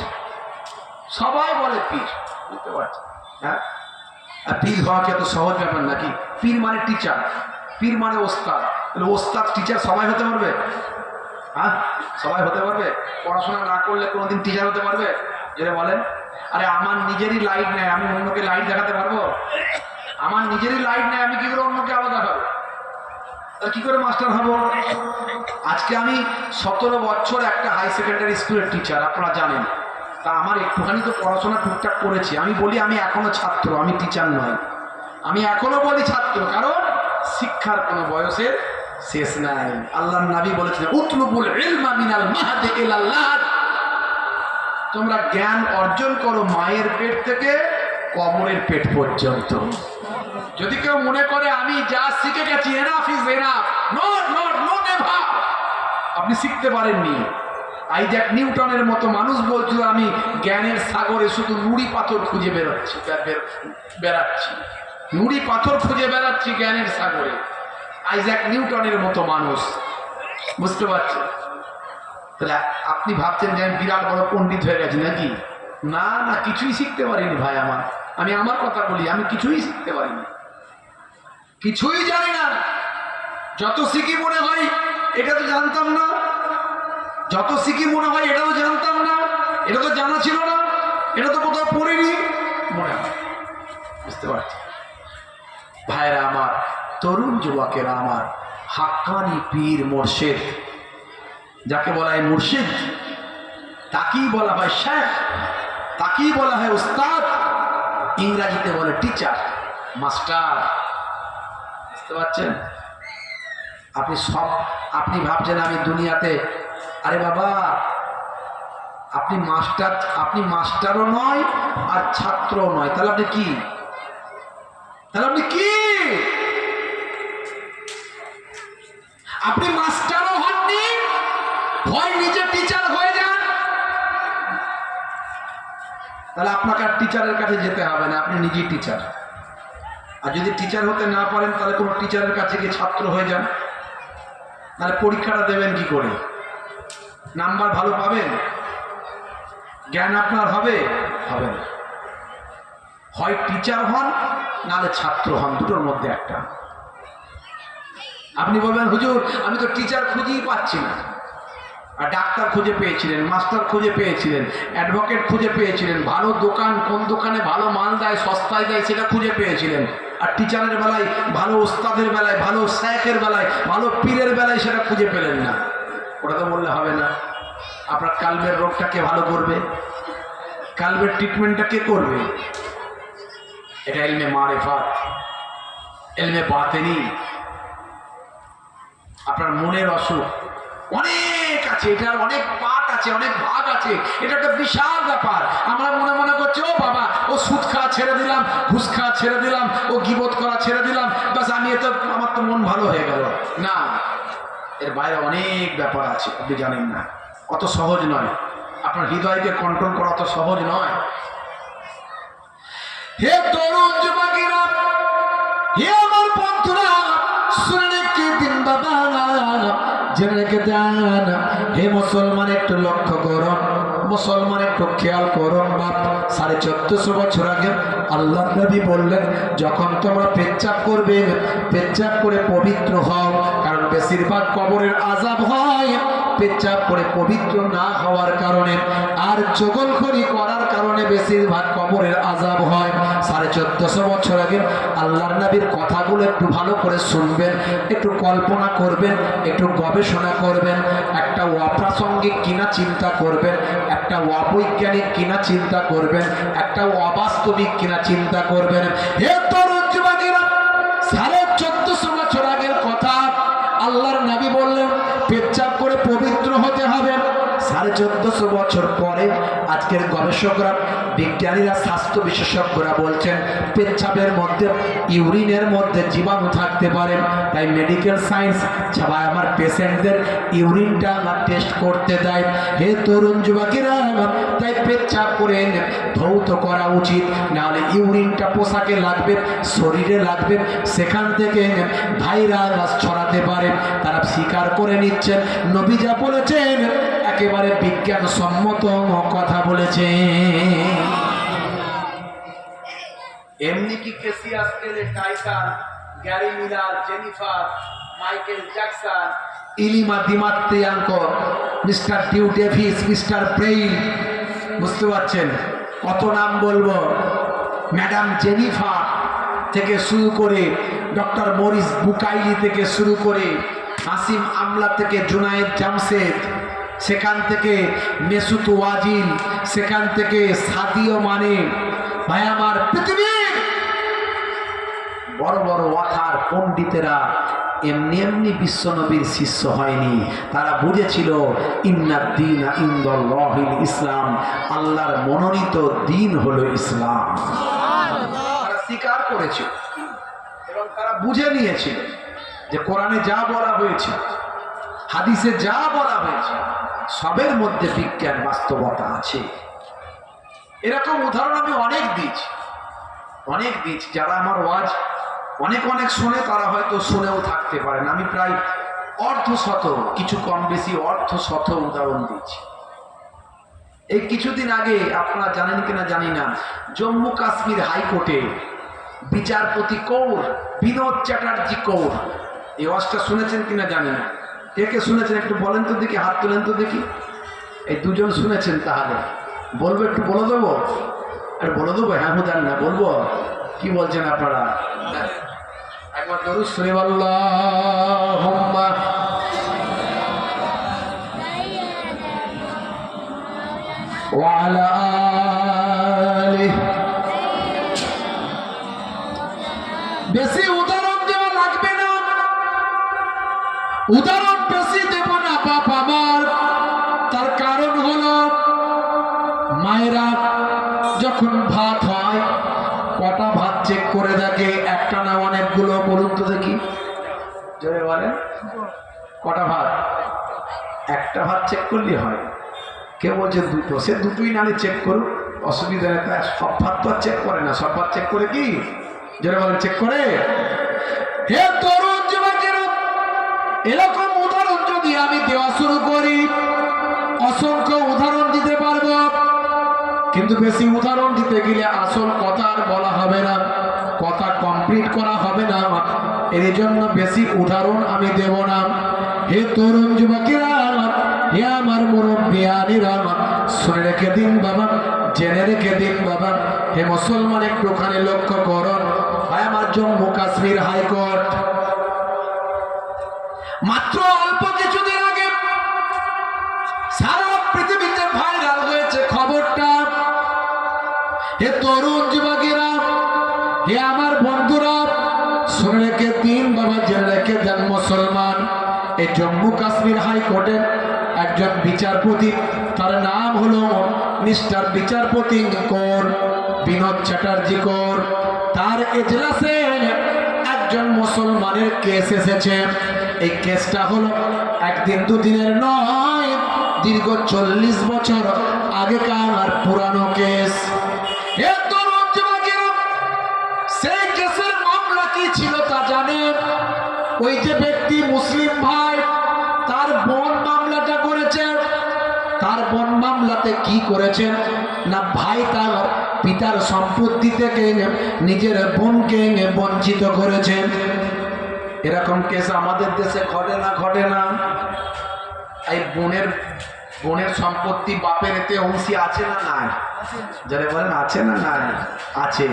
S1: সবাই বলে পীর, বুঝতে পারছি? হ্যাঁ, আর পীর হওয়া কি এত সহজ ব্যাপার নাকি? পীর মানে টিচার, পীর মানে ওস্তাদ। ওস্তাদ টিচার সবাই হতে পারবে? হ্যাঁ, সবাই হতে পারবে? পড়াশোনা না করলে কোনোদিন টিচার হতে পারবে? যেটা বলেন, আরে আমার নিজেরই লাইট নেই, আমি অন্যকে লাইট দেখাতে পারবো? আমার নিজেরই লাইট নেই, আমি কি করে অন্যকে আলো দেখাবো? তাহলে কি করে মাস্টার হবো? আজকে আমি 17 বছর একটা হাই সেকেন্ডারি স্কুলের টিচার, আপনারা জানেন। তা আমার একটুখানি তো পড়াশোনা টুকটাক করেছি। আমি বলি আমি এখনো ছাত্র, আমি টিচার নয়। আমি এখনো বলি ছাত্র, কারণ শিক্ষার কোনো বয়সের শেষ নাই। আল্লাহর নবী বলেছেন, উতলুবুল ইলমা মিনাল মাহদি ইলাল লাহদ, তোমরা জ্ঞান অর্জন করো মায়ের পেট থেকে কবরের পেট পর্যন্ত। যদি কেউ মনে করে আমি যা শিখে গেছি enough is enough, not not not ever, আপনি শিখতে পারেননি। আইজ্যাক নিউটনের মতো মানুষ বলছিল, আমি জ্ঞানের সাগরে শুধু নুড়ি পাথর খুঁজে বেড়াচ্ছি, নুড়ি পাথর খুঁজে বেড়াচ্ছি জ্ঞানের সাগরে। আইজ্যাক নিউটনের মতো মানুষ, বুঝতে পারছেন? তাহলে আপনি ভাবছেন যে আমি বিরাট বড় পণ্ডিত হয়ে গেছি নাকি? না না, কিছুই শিখতে পারিনি ভাই। আমি আমার কথা বলি, আমি কিছুই শিখতে পারিনি, কিছুই জানি না। যত শিখি মনে হয় এটা তো জানতাম না, যত শিখি মনে হয় এটাও জানতাম না, এটা তো জানা ছিল না, এটা তো কোথাও পড়িনি মনে হয়। বুঝতে পারছি ভাইরা আমার, তরুণ যুবকেরা আমার, হাক্কানি পীর মুর্শিদ যাকে বলা হয় মুর্শিদ, তাকেই বলা হয় শেখ, তাকেই বলা হয় উস্তাদ, ইংরাজিতে বলে টিচার, মাস্টার। বুঝতে পারছেন? আপনি ভাবছেন আমি দুনিয়াতে, আরে বাবা আপনি মাস্টারও নয় আর ছাত্রও নয়, তাহলে আপনি কি? আপনি মাস্টারও হননি, হয় নিজে টিচার হয়ে যান, তাহলে আপনাকে আর টিচারের কাছে যেতে হবে না, আপনি নিজেই টিচার। আর যদি টিচার হতে না পারেন তাহলে কোনো টিচারের কাছে গিয়ে ছাত্র হয়ে যান, তাহলে পরীক্ষাটা দেবেন কি করে? নাম্বার ভালো পাবেন? জ্ঞান আপনার হবে? হবে না। হয় টিচার হন নাহলে ছাত্র হন, দুটোর মধ্যে একটা। আপনি বলবেন হুজুর আমি তো টিচার খুঁজেই পাচ্ছি না। আর ডাক্তার খুঁজে পেয়েছিলেন, মাস্টার খুঁজে পেয়েছিলেন, অ্যাডভোকেট খুঁজে পেয়েছিলেন, ভালো দোকান কোন দোকানে ভালো মাল দেয় সস্তায় দেয় সেটা খুঁজে পেয়েছিলেন। আর টিচারের বেলায়, ভালো ওস্তাদের বেলায়, ভালো শেখের বেলায়, ভালো পীরের বেলায় সেটা খুঁজে পেলেন না। ওটা তো বললে হবে না। আপনার কালবের রোগটা কে ভালো করবে? কালবের ট্রিটমেন্টটা কে করবে? এটা ইলমে মারিফাত, ইলমে বাতেনি। আপনার মনের অসুখ অনেক আছে, এটার অনেক পার্ট আছে, অনেক ভাগ আছে, এটা একটা বিশাল ব্যাপার। আমরা মনে মনে করছি ও বাবা ও সুদ খাওয়া ছেড়ে দিলাম, ঘুষ খাওয়া ছেড়ে দিলাম, ও গীবত করা ছেড়ে দিলাম, বাস আমি এত আমার তো মন ভালো হয়ে গেল। না, এর বাইরে অনেক ব্যাপার আছে, আপনি জানেন না। অত সহজ নয়, আপনার হৃদয়কে কন্ট্রোল করা অত সহজ নয়। হে তরুণ যুবকেরা, হে আমার বন্ধুরা, শুনে রেখে দিন বাবা, জেনে রেখে দেন। হে মুসলমান একটু লক্ষ্য করুন, মুসলমান একটু খেয়াল করুন। বাপ 1450 বছর আগে আল্লাহ নবী বললেন যখন তোমরা পেচ্ছাপ করবে, পেচ্ছাপ করে পবিত্র হও, কারণ বেশিরভাগ কবরের আযাব হয় পেচ্ছাপ করে পবিত্র না হওয়ার কারণে, আর চগলখড়ি করার কারণে বেশিরভাগ কবরের আযাব হয়। 1450 বছর আগে আল্লাহর নবীর কথাগুলো একটু ভালো করে শুনবেন, একটু কল্পনা করবেন, একটু গবেষণা করবেন, একটা অপ্রাসঙ্গিক কিনা চিন্তা করবেন, একটা অবৈজ্ঞানিক কিনা চিন্তা করবেন, একটা অবাস্তবিক কিনা চিন্তা করবেন। হে তরুণ যুবকেরা, 1450 বছর আগের কথা আল্লাহর নবী বললেন পেচ্ছাপ করে পবিত্র হতে হবে। 1450 বছর পরে আজকের গবেষকরা, বিজ্ঞানীরা, স্বাস্থ্য বিশেষজ্ঞরা বলছেন পেচ্ছাপের মধ্যে, ইউরিনের মধ্যে জীবাণু থাকতে পারে। তাই মেডিকেল সায়েন্স সবাই আমার পেশেন্টদের ইউরিনটা আমার টেস্ট করতে দেয়। হে তরুণ যুবকেরা, তাই পেচ্ছাপ করে ধৌত করা উচিত, নাহলে ইউরিনটা পোশাকে লাগবে, শরীরে লাগবে, সেখান থেকে ভাইরাস ছড়াতে পারে। তারা স্বীকার করে নিচ্ছেন, নবী যা বলেছেন একেবারে বিজ্ঞানসম্মত কথা বলেছেন। এমনি কি Cassius Clay, Titan, Gary Miller, Jennifer, Michael Jackson, ইলিমা দিমাত্রিয়াঙ্কো, mister Dew Davis, mister Braille, বুঝতে পারছেন কত নাম বলবো, ম্যাডাম জেনিফার থেকে শুরু করে ডক্টর মরিস বুকাইলি থেকে শুরু করে আসিম আমলা থেকে জুনায়েদ জামশেদ, সেখান থেকে মেসুত ওয়াজিল, সেখান থেকে সাদিও মানে, ভাই আমার পৃথিবীর বড় বড় ওয়াথার পণ্ডিতেরা এমনি এমনি বিশ্বনবীর শিষ্য হয়নি। তারা বুঝেছিল ইন্নাদ্দীনা ইনদাল্লাহিল ইসলাম, আল্লাহর মনোনীত দিন হলো ইসলাম। তারা স্বীকার করেছিল এবং তারা বুঝে নিয়েছিল যে কোরআনে যা বলা হয়েছে, হাদিসে যা বলা হয়েছে, সবের মধ্যে বিজ্ঞান বাস্তবতা আছে। এরকম উদাহরণ আমি অনেক দিয়েছি। যারা আমার ওয়াজ অনেক শোনে তারা হয়তো শুনেও থাকতে পারেন। আমি প্রায় অর্ধশত, কিছু কম বেশি অর্ধশত উদাহরণ দিয়েছি। এই কিছুদিন আগে, আপনারা জানেন কিনা জানি না, জম্মু কাশ্মীর হাইকোর্টে বিচারপতি কৌর, বিনোদ চ্যাটার্জি কৌর, এই ওয়াজটা শুনেছেন কিনা জানি না। কে শুনেছেন একটু বলেন তো দেখি, হাত তোলেন তো দেখি। এই দুজন শুনেছেন, তাহলে বলবো, একটু বলে দেবো, আর বলে দেবো, হ্যাঁ হুদান না বলবো, কি বলছেন আপনারা? একবার দরুদ শরীফ আল্লাহুম্মা ওয়া আলা আলিহি। বেশি উদাহরণ দেওয়া লাগবে না, উদাহরণ বেশি দেব না বাপ আমার। তার কারণ হলো মায়েরা যখন ভাত হয় কটা ভাত চেক করে দেখে, একটা না অনেকগুলো? বলুন তো দেখি, জোরে বলেন, কটা ভাত? একটা ভাত চেক করলে হয়। কেউ বলছে দুটো, সে দুটোই নালে চেক করুক, অসুবিধা নেই। সব ভাত তো আর চেক করে না, সব ভাত চেক করে কি যারা বলেন চেক করে। হে তরুণ যুবকেরা, এরকম উদাহরণ যদি আমি দেওয়া শুরু করি, অসংখ্য উদাহরণ দিতে পারবো, কিন্তু বেশি উদাহরণ দিতে গেলে আসল কথা আর বলা হবে না, কথা কমপ্লিট করা হবে না। এর জন্য বেশি উদাহরণ আমি দেব না। হে তরুণ যুবকেরা, হে আমার মুরব্বিয়ানেরা, শুনে রেখে দিন বাবা, জেনে রেখে দিন বাবা। হে মুসলমান, একটুখানি লক্ষ্য করুন। ভাই আমার জম্মু কাশ্মীর হাইকোর্ট মাত্র অল্প কিছুদিন আগে সারা পৃথিবীতে ভাইরাল হয়েছে খবরটা। হে তরুণ যুবকেরা, হে আমার বন্ধুরা, শুনে রেখে দিন বাবা, জেনে রেখে দেন মুসলমান। এই জম্মু কাশ্মীর হাইকোর্টের একজন বিচারপতি, তার নাম হলো মিস্টার বিচারপতি কৌর, বিনোদ চ্যাটার্জি কৌর। তার এজলাসে একজন মুসলমানের কেস এসেছে। এই কেসটা হলো একদিন দুদিনের নয়, দীর্ঘ 40 বছর আগেকার পুরানো কেস। সেই কেসের মামলা কি ছিল তা জানেন? ওই যে ব্যক্তি মুসলিম ভাই, তার বোন মামলাটা করেছেন। তার বোন মামলাতে কি করেছেন না, ভাই তার পিতার সম্পত্তি থেকে নিজের বোনকে বঞ্চিত করেছেন। এরকম কেস আমাদের দেশে ঘটে না? ঘটে না? এই বোনের সম্পত্তি বাপের এতে অংশী আছে না নাই? যারা বলেন আছে না নাই? আছে।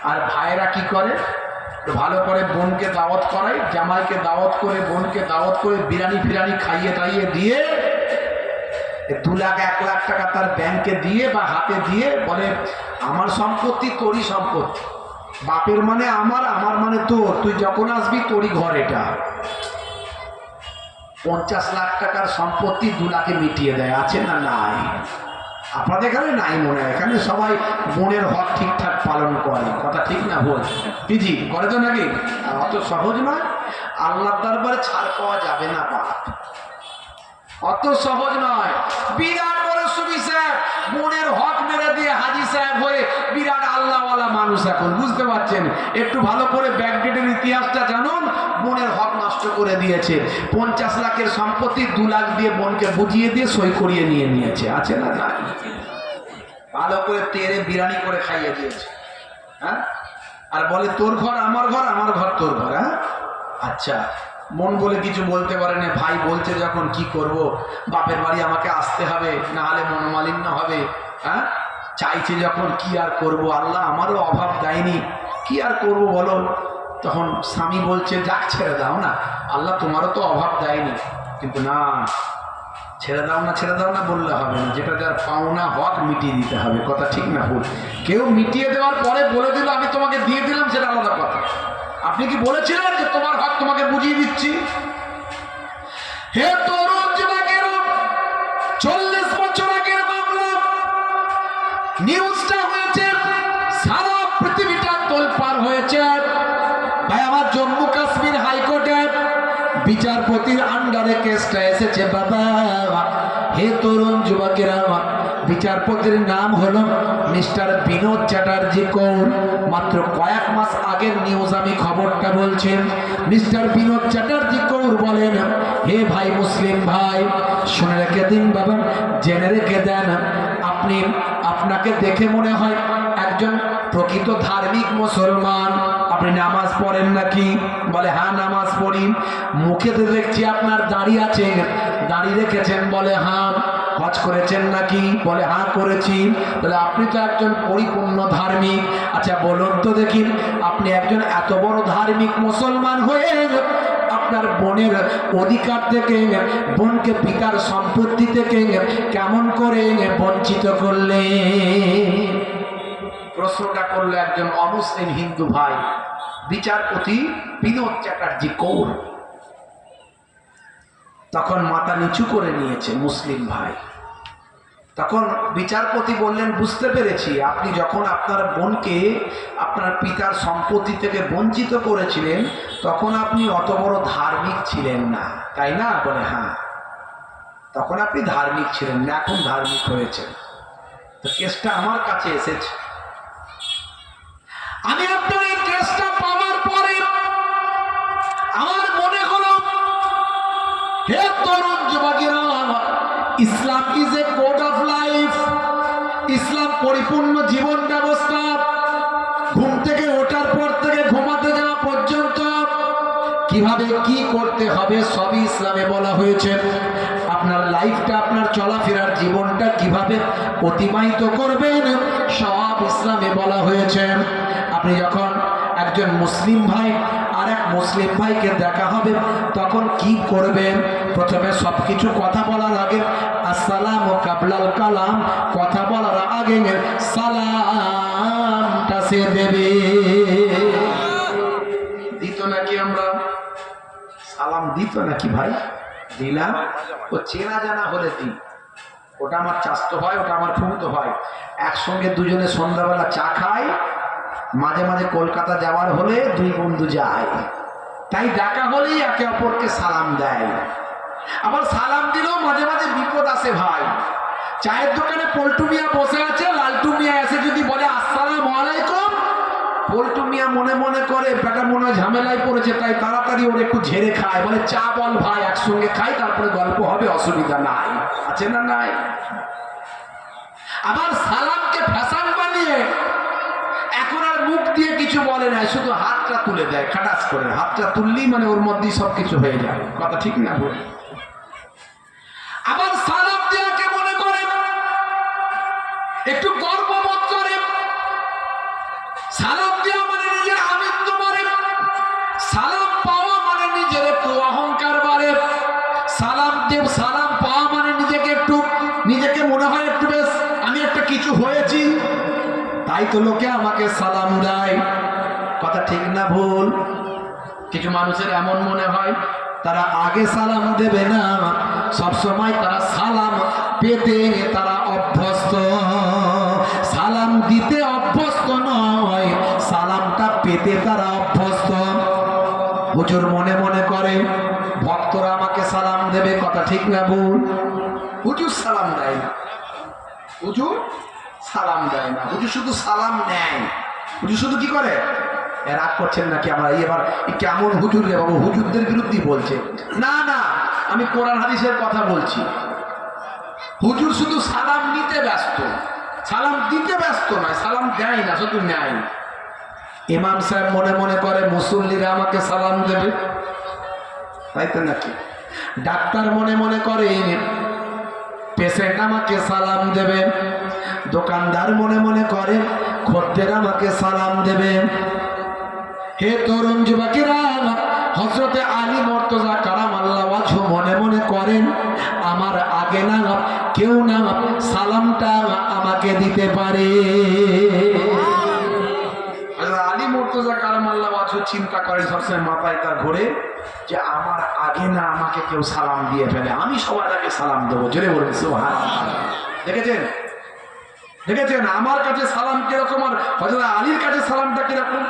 S1: আর ভাইরা কি করে, ভালো করে বোনকে দাওয়াত করায়, জামাইকে দাওয়াত করে, বোনকে দাওয়াত করে, বিরিয়ানি ফিরানি খাইয়ে টাইয়ে দিয়ে 2 লাখ 1 লাখ টাকা তার ব্যাংকে দিয়ে বা হাতে দিয়ে বলে, আমার সম্পত্তি তোরই সম্পত্তি। বাপের মানে আমার, আমার মানে তোর, তুই যখন আসবি তোরই ঘর এটা। 50 লাখ টাকার সম্পত্তি 2 লাখে মিটিয়ে দেয়। আছে না নাই? আপনাদের এখানে নাই মনে হয়, এখানে সবাই বোনের হক ঠিকঠাক পালন করে। কথা ঠিক না বল? পিজি করে তো নাকি? অত সহজ নয়। আল্লাহর দরবারে ছাড় পাওয়া যাবে না বাপ, অত সহজ নয়। বিরাট বড় সুফি সাহেব বোনের হক মেরে দিয়ে হাজি সাহেব হয়ে বিরাট আল্লাহওয়ালা মানুষ এখন, বুঝতে পারছেন? একটু ভালো করে ব্যাকডেটের ইতিহাসটা জানুন। বোনের হক নষ্ট করে দিয়েছে। 50 লাখের সম্পত্তি 2 লাখ দিয়ে বোনকে বুঝিয়ে দিয়ে সই করিয়ে নিয়ে নিয়েছে। আছে না না? ভালো করে তেরে বিরিয়ানি করে খাইয়ে দিয়েছে। হ্যাঁ, আর বলে তোর ঘর আমার ঘর, আমার ঘর তোর ঘর। হ্যাঁ, আচ্ছা, মন বলে কিছু বলতে পারে না। ভাই বলছে যখন, কি করব, বাপের বাড়ি আমাকে আসতে হবে, না হলে মনোমালিন্য হবে। হ্যাঁ, চাইছে যখন, কি আর করব, আল্লাহ আমারও অভাব দেয়নি, কি আর করব বলো। তখন স্বামী বলছে, যাক ছেড়ে দাও না, আল্লাহ তোমারও তো অভাব দেয়নি। কিন্তু না, ছেড়ে দাও না, ছেড়ে দাও না বললে হবে না। যেটা যার পাওনা হক মিটিয়ে দিতে হবে। কথা ঠিক না ভুল? কেউ মিটিয়ে দেওয়ার পরে বলে দিল আমি তোমাকে দিয়ে দিলাম, সেটা আলাদা কথা। আপনি কি বলেছিলেন যে তোমার হক তোমাকে বুঝিয়ে দিচ্ছি? হে তরুণ যুবকেরা, 40 বছর আগের মামলা, নিউজটা হয়েছে, সারা পৃথিবীটা তোলপাড় হয়েছে। ভাই আমার জম্মু কাশ্মীর হাইকোর্টের বিচারপতির আন্ডারে কেসটা এসেছে বাবা। হে তরুণ যুবকেরা, বিচারপতির নাম হলো মিস্টার বিনোদ চ্যাটার্জি কৌর। মাত্র কয়েক মাস আগের নিউজ আমি খবরটা বলছেন। মিস্টার বিনোদ চ্যাটার্জি কৌর বলেন, হে ভাই মুসলিম ভাই, শুনে রেখে দিন বাবা, জেনে রেখে দেন। আপনাকে দেখে মনে হয় একজন প্রকৃত ধার্মিক মুসলমান। আপনি নামাজ পড়েন নাকি? বলে হ্যাঁ নামাজ পড়ি। মুখেতে দেখছি আপনার দাড়ি আছে, দাড়ি রেখেছেন? বলে হ্যাঁ। হজ করেছেন নাকি? বলে হ্যাঁ করেছি। তাহলে আপনি তো একজন পরিপূর্ণ ধার্মিক। আচ্ছা বলুন তো দেখি, আপনি একজন এত বড় ধার্মিক মুসলমান হয়ে আপনার বোনের অধিকার থেকে, বোনকে পিতার সম্পত্তি থেকে কেমন করে বঞ্চিত করলে? প্রশ্নটা করলো একজন অমুসলিম হিন্দু ভাই, বিচারপতি বিনোদ চ্যাটার্জি কৌর। তখন মাথা নিচু করে নিয়েছে মুসলিম ভাই। তখন বিচারপতি বললেন, বুঝতে পেরেছি, আপনি যখন আপনার বোনকে আপনার পিতার সম্পত্তি থেকে বঞ্চিত করেছিলেন, তখন আপনি অত বড় ধার্মিক ছিলেন না, তাই না? বলে হ্যাঁ, তখন আপনি ধার্মিক ছিলেন না, এখন ধার্মিক হয়েছেন। তো কেসটা আমার কাছে এসেছে। আমি আপনার এই ড্রেসটা পাওয়ার পরে আমার মনে হলো, হে তরুণ যুবকেরা, Islam is a code of life. ইসলাম পরিপূর্ণ জীবন ব্যবস্থা। ঘুম থেকে ওঠার পর থেকে ঘুমাতে যাওয়া পর্যন্ত কিভাবে কি করতে হবে সবই ইসলামে বলা হয়েছে। আপনার লাইফটা, আপনার চলাফেরার জীবনটা কিভাবে অতিবাহিত করবেন সব ইসলামে বলা হয়েছে। আপনি যখন একজন মুসলিম ভাই আর এক মুসলিম ভাইকে দেখা হবে তখন কি করবেন? প্রথমে সবকিছু কথা বলার আগে আসসালামু কাবলাল কালাম, কথা বলার আগে সালামটা সে দেবে। দিত নাকি আমরা? সালাম দিত নাকি ভাই? দিলাম। ও চেনা জানা হলে দিই, ওটা আমার চাস্তো হয়, ওটা আমার ফুফুতো হয়, একসঙ্গে দুজনে সন্ধ্যাবেলা চা খাই। মাঝে মাঝে কলকাতা যাওয়ার হলে দুই বন্ধু যায়, তাই ডাকা হলেই একে অপরকে সালাম দেয়। আবার সালাম দিলেও মাঝে মাঝে বিপদ আসে ভাই। চায়ের দোকানে পল্টু মিয়া বসে আছে, লালটু মিয়া এসে যদি বলে আসসালামু আলাইকুম, পল্টু মিয়া মনে মনে করে বেটা মনে হয় ঝামেলায় পড়েছে, তাই তাড়াতাড়ি ওর একটু ঝেড়ে খায়, বলে চা বল ভাই, একসঙ্গে খাই, তারপরে গল্প হবে, অসুবিধা নাই। আছে না নাই? আবার সালামকে ফ্যাশন বানিয়ে এখন আর মুখ দিয়ে কিছু বলে না, শুধু হাতটা তুলে দেয়, খাটাস করে হাতটা তুললেই মানে ওর মধ্যেই সবকিছু হয়ে যায়। কথা ঠিক না বল? আবার সালাম দেওয়াকে মনে করে একটু গর্ববোধ করে। সালাম দেওয়া মানে নিজের আমিত্ব বাড়ে, সালাম পাওয়া মানে নিজের একটু অহংকার বাড়ে, সালাম পাওয়া মানে নিজেকে মনে হয় একটু বেশ আমি একটা কিছু হয়েছি, তাই তো লোকে আমাকে সালাম দেয়। কথা ঠিক না ভুল? কিছু মানুষের এমন মনে হয় তারা আগে সালাম দেবে না, সবসময় তারা সালাম পেতে তারা অভ্যস্ত, সালাম দিতে অভ্যস্ত নয়, সালামটা পেতে তারা অভ্যস্ত। হুজুর মনে মনে করে ভক্তরা আমাকে সালাম দেবে। কথা ঠিক না ভুল? হুজুর সালাম দেয় না, হুজুর সালাম দেয় না, হুজুর শুধু সালাম নেয়। হুজুর শুধু কি করে? রাগ করছেন নাকি আমরা এবার কেমন হুজুর রে বাবু? হুজুরদের বিরুদ্ধে বলছে না, না আমি কোরআন হাদিসের কথা বলছি। হুজুর শুধু সালাম নিতে ব্যস্ত, সালাম দিতে ব্যস্ত নয়, সালাম দেয় না, শুধু নেয়। ইমাম সাহেব মনে মনে করে মুসল্লিরা আমাকে সালাম দেবে, তাই তো নাকি? ডাক্তার মনে মনে করে পেশেন্ট আমাকে সালাম দেবে, দোকানদার মনে মনে করে খদ্দের আমাকে সালাম দেবে। হে তরুণ যুবকেরা, হযরতে আলী মুর্তজা কারামাল্লাহু ওয়াজহু মনে মনে করেন আমার আগে না কেউ না সালামটা আমাকে দিতে পারে। আলী মুর্তজা কারামাল্লাহু ওয়াজহু চিন্তা করেন সবসময় মাথায় তার ঘোরে যে আমার আগে না আমাকে কেউ সালাম দিয়ে ফেলে, আমি সবার আগে সালাম দেবো। জোরে বলুন সুবহানাল্লাহ। দেখেছেন আমার কাছে সালাম কিরকম আর হযরত আলীর কাছে সালামটা কিরকম?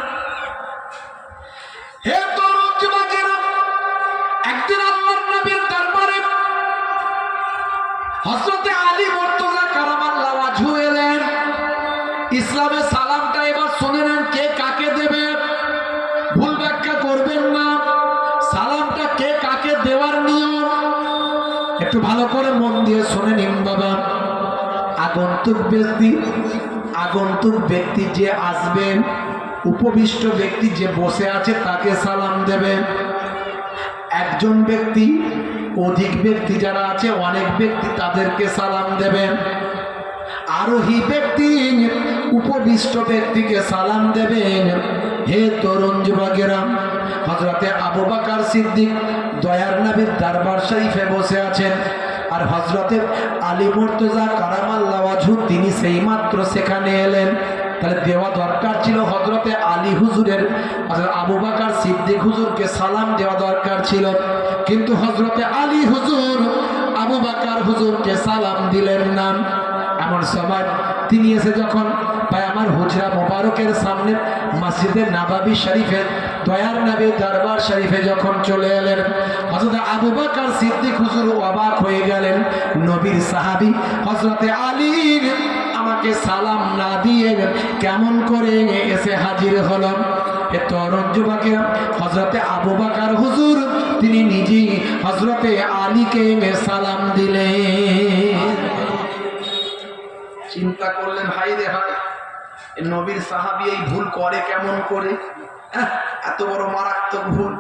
S1: হে তরুণ যুবকেরা, একদিন আল্লাহর নবীর দরবারে হযরত আলী মুর্তজা কারামাল্লাহু ওয়াজহু এলেন। ইসলামের সালামটা এবার শুনে নেন, কে কাকে দেবে, ভুল ব্যাখ্যা করবেন না। সালামটা কে কাকে দেওয়ার নিয়ম একটু ভালো করে মন দিয়ে শুনে নিন বাবা। আগন্তুক ব্যক্তি যে আসবেন, উপবিষ্ট ব্যক্তি যে বসে আছে তাকে সালাম দেবেন। একজন ব্যক্তি, অধিক ব্যক্তি যারা আছে, অনেক ব্যক্তি, তাদেরকে সালাম দেবেন। আরোহী ব্যক্তি উপবিষ্ট ব্যক্তিকে সালাম দেবেন। হে তরুণ যুবকেরা, হযরতে আবু বকর সিদ্দিক দয়ার নবীর দরবার শরীফে বসে আছেন, আর হযরতে আলী মুর্তজা কারামাল্লাহু ওয়াজহু তিনি সেই মাত্র সেখানে এলেন। তাহলে দেওয়া দরকার ছিল হযরতে আলী হুজুরের, আবু বকর সিদ্দিক হুজুরকে সালাম দেওয়া দরকার ছিল, কিন্তু হযরতে আলী হুজুর আবু বকর হুজুরকে সালাম দিলেন না। এমন সময় তিনি এসে যখন ভাই আমার হুজরা মোবারকের সামনে মসজিদে নববী শরীফে দয়ার নবী দরবার শরীফে যখন চলে এলেন, হযরত আবু বকর সিদ্দিক হুজুর অবাক হয়ে গেলেন। নবীর সাহাবী হযরতে আলী আমাকে আমাকে সালাম না দিয়ে কেমন করে এসে হাজির হলো? এ তরুণ যুবকেরা, হযরতে আবু বকর হুজুর তিনি নিজেই হযরতে আলীকে সালাম দিলেন। চিন্তা করলেন, হাই রে হাই, নবীর সাহাবী এই ভুল করে কেমন করে? এত বড় মারাত্মক ভুল।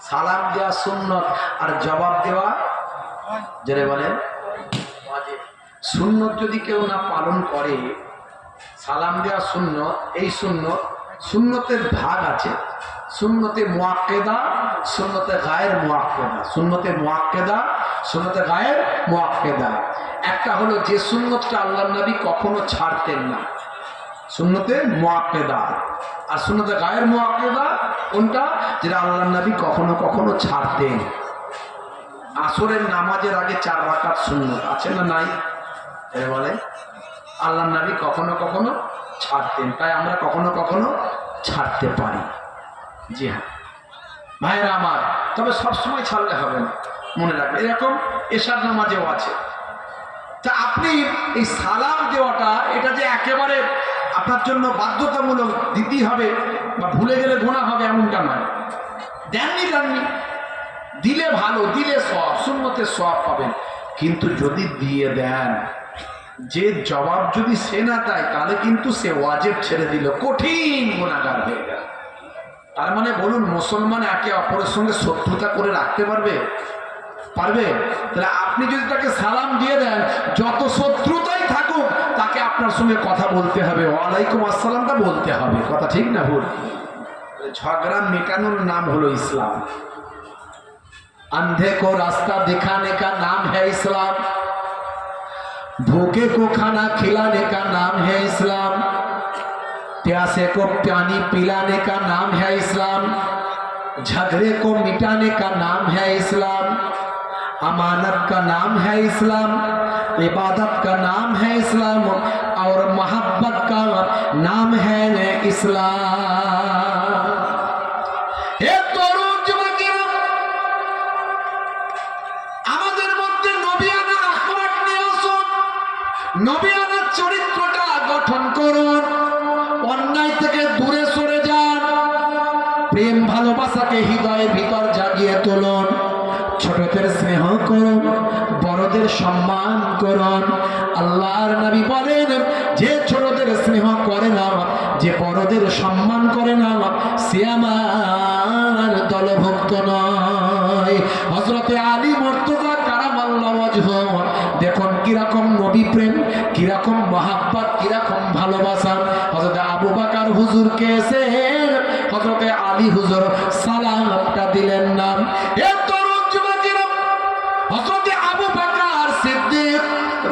S1: সালাম দেওয়া সুন্নত আর জবাব দেওয়া যারা বলেন ওয়াজিব। সুন্নত যদি কেউ না পালন করে, সালাম দেওয়া সুন্নত, এই সুন্নত, সুন্নতের ভাগ আছে, সুন্নতে মুআক্কেদা, সুন্নতে গায়ের মুআক্কেদা, সুন্নতে মুআক্কেদা, সুন্নতে গায়ের মুআক্কেদা। একটা হলো যে সুন্নতটা আল্লাহর নবী কখনো ছাড়তেন না, সুন্নতে মুআক্কেদা। আর সুন্নতে গায়ের মুআক্কেদা কোনটা? যেটা আল্লাহর নবী কখনো কখনো ছাড়তেন। আসরের নামাজের আগে 4 রাকাত সুন্নত আছে না নাই? এর বলে আল্লাহর নবী কখনো কখনো ছাড়তেন, তাই আমরা কখনো কখনো ছাড়তে পারি। জি হ্যাঁ ভাইরা আমার, তবে সবসময় ছাড়লে হবে না, মনে রাখবেন। এরকম এশার নামাজেও আছে। তা আপনি এই সালাম দেওয়াটা, এটা যে একেবারে আপনার জন্য বাধ্যতামূলক দিতেই হবে বা ভুলে গেলে গুনাহ হবে এমনটা নয়। দেননি দিলে ভালো, দিলে সওয়াব, সুন্নতের সওয়াব পাবেন। কিন্তু যদি দিয়ে দেন, যে জবাব যদি সে না দেয়, তাহলে কিন্তু সে ওয়াজিব ছেড়ে দিল, কঠিন গুনাহগার হয়ে গেল। তার মানে বলুন, মুসলমান একে অপরের সঙ্গে শত্রুতা করে রাখতে পারবে? পারবে? তাহলে আপনি যদি তাকে সালাম দিয়ে দেন, যত শত্রুতাই থাকুক, তাকে আপনার সঙ্গে কথা বলতে হবে, ওয়ালাইকুম আসসালামটা বলতে হবে। কথা ঠিক না ভুল? ঝগড়া মেটানোর নাম হলো ইসলাম। अंधे को रास्ता दिखाने का नाम है इस्लाम, भूखे को खाना खिलाने का नाम है इस्लाम, प्यासे को पानी पिलाने का नाम है इस्लाम, झगड़े को मिटाने का नाम है इस्लाम, अमानत का नाम है इस्लाम, इबादत का नाम है इस्लाम, और मोहब्बत का नाम है इस्लाम। নবিয়ানার চরিত্রটা গঠন করুন, অন্যায় থেকে দূরে সরে যান, প্রেম ভালোবাসাকে হৃদয়ের ভিতর জাগিয়ে তুলুন, ছোটদের স্নেহ করুন, বড়দের সম্মান করুন। আল্লাহর নবী বলেন, যে ছোটদের স্নেহ করে না, যে বড়দের সম্মান করে না, সে আমার দলভুক্ত নয়। হযরতে আলী মুর্তজা কারামাল্লাহু ওয়াজহু, দেখুন কিরকম নবী প্রেম, কিরকম মহাব্বত, কিরকম ভালোবাসা। হযরতে আবু বকর হুজুরকে এসে হযরতে আলী হুজুর সালামটা দিলেন না। এ তরুণ যুবকেরা, হযরতে আবু বকর সিদ্দিক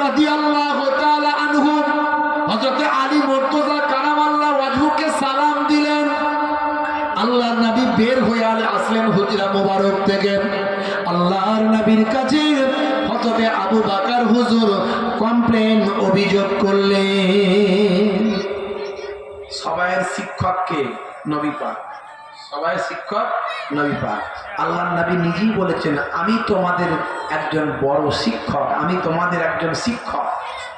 S1: রাদিয়াল্লাহু তাআলা আনহু হযরতে আলী মুর্তজা কারামাল্লাহু ওয়াজহুকে সালাম দিলেন। আল্লাহর নবী বের হয়ে আসলেন হুজরা মোবারক থেকে। আল্লাহর নবীর কাছে হযরতে আবু বকর হুজুর কমপ্লেন, অভিযোগ করলেন। সবাইয়ের শিক্ষককে নবী পাক, সবাইয়ের শিক্ষক নবী পাক। আল্লাহর নবী নিজেই বলেছেন, আমি তোমাদের একজন বড় শিক্ষক, আমি তোমাদের একজন শিক্ষক।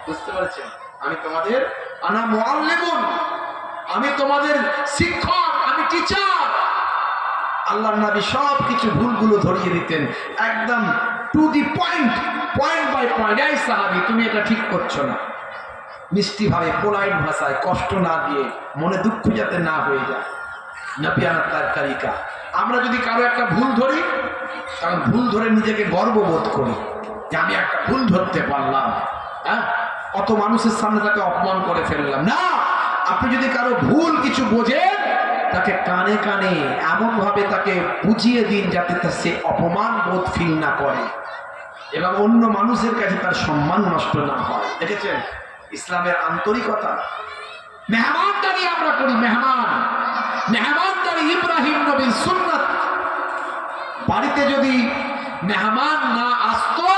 S1: বুঝতে পারছেন? আমি তোমাদের আনা মুআল্লিমুন, আমি তোমাদের শিক্ষক, আমি টিচার। আল্লাহর নবী সব কিছু ভুলগুলো ধরিয়ে দিতেন, একদম to the point, point by point. এই সাহাবী, তুমি এটা ঠিক করছো না, মিষ্টি ভাবে, পোলাইট ভাষায়, কষ্ট না দিয়ে, মনে দুঃখ যাতে না হয়ে যায়। নবিয়ানা তার তারিকা। আমরা যদি কারো একটা ভুল ধরি, কারণ ভুল ধরে নিজেকে গর্ববোধ করি যে আমি একটা ভুল ধরতে পারলাম, হ্যাঁ, অত মানুষের সামনে তাকে অপমান করে ফেললাম না। আপনি যদি কারো ভুল কিছু বোঝেন, তাকে কানে কানে এমনভাবে তাকে বুঝিয়ে দিন যাতে সে অপমান বোধ ফিল না করে এবং অন্য মানুষের কাছে তার সম্মান নষ্ট না হয়। দেখেছেন ইসলামের আন্তরিকতা। মেহমানদারি আমরা করি, মেহমানদারি ইব্রাহিম নবীর সুন্নাত। বাড়িতে যদি মেহমান না আসতো,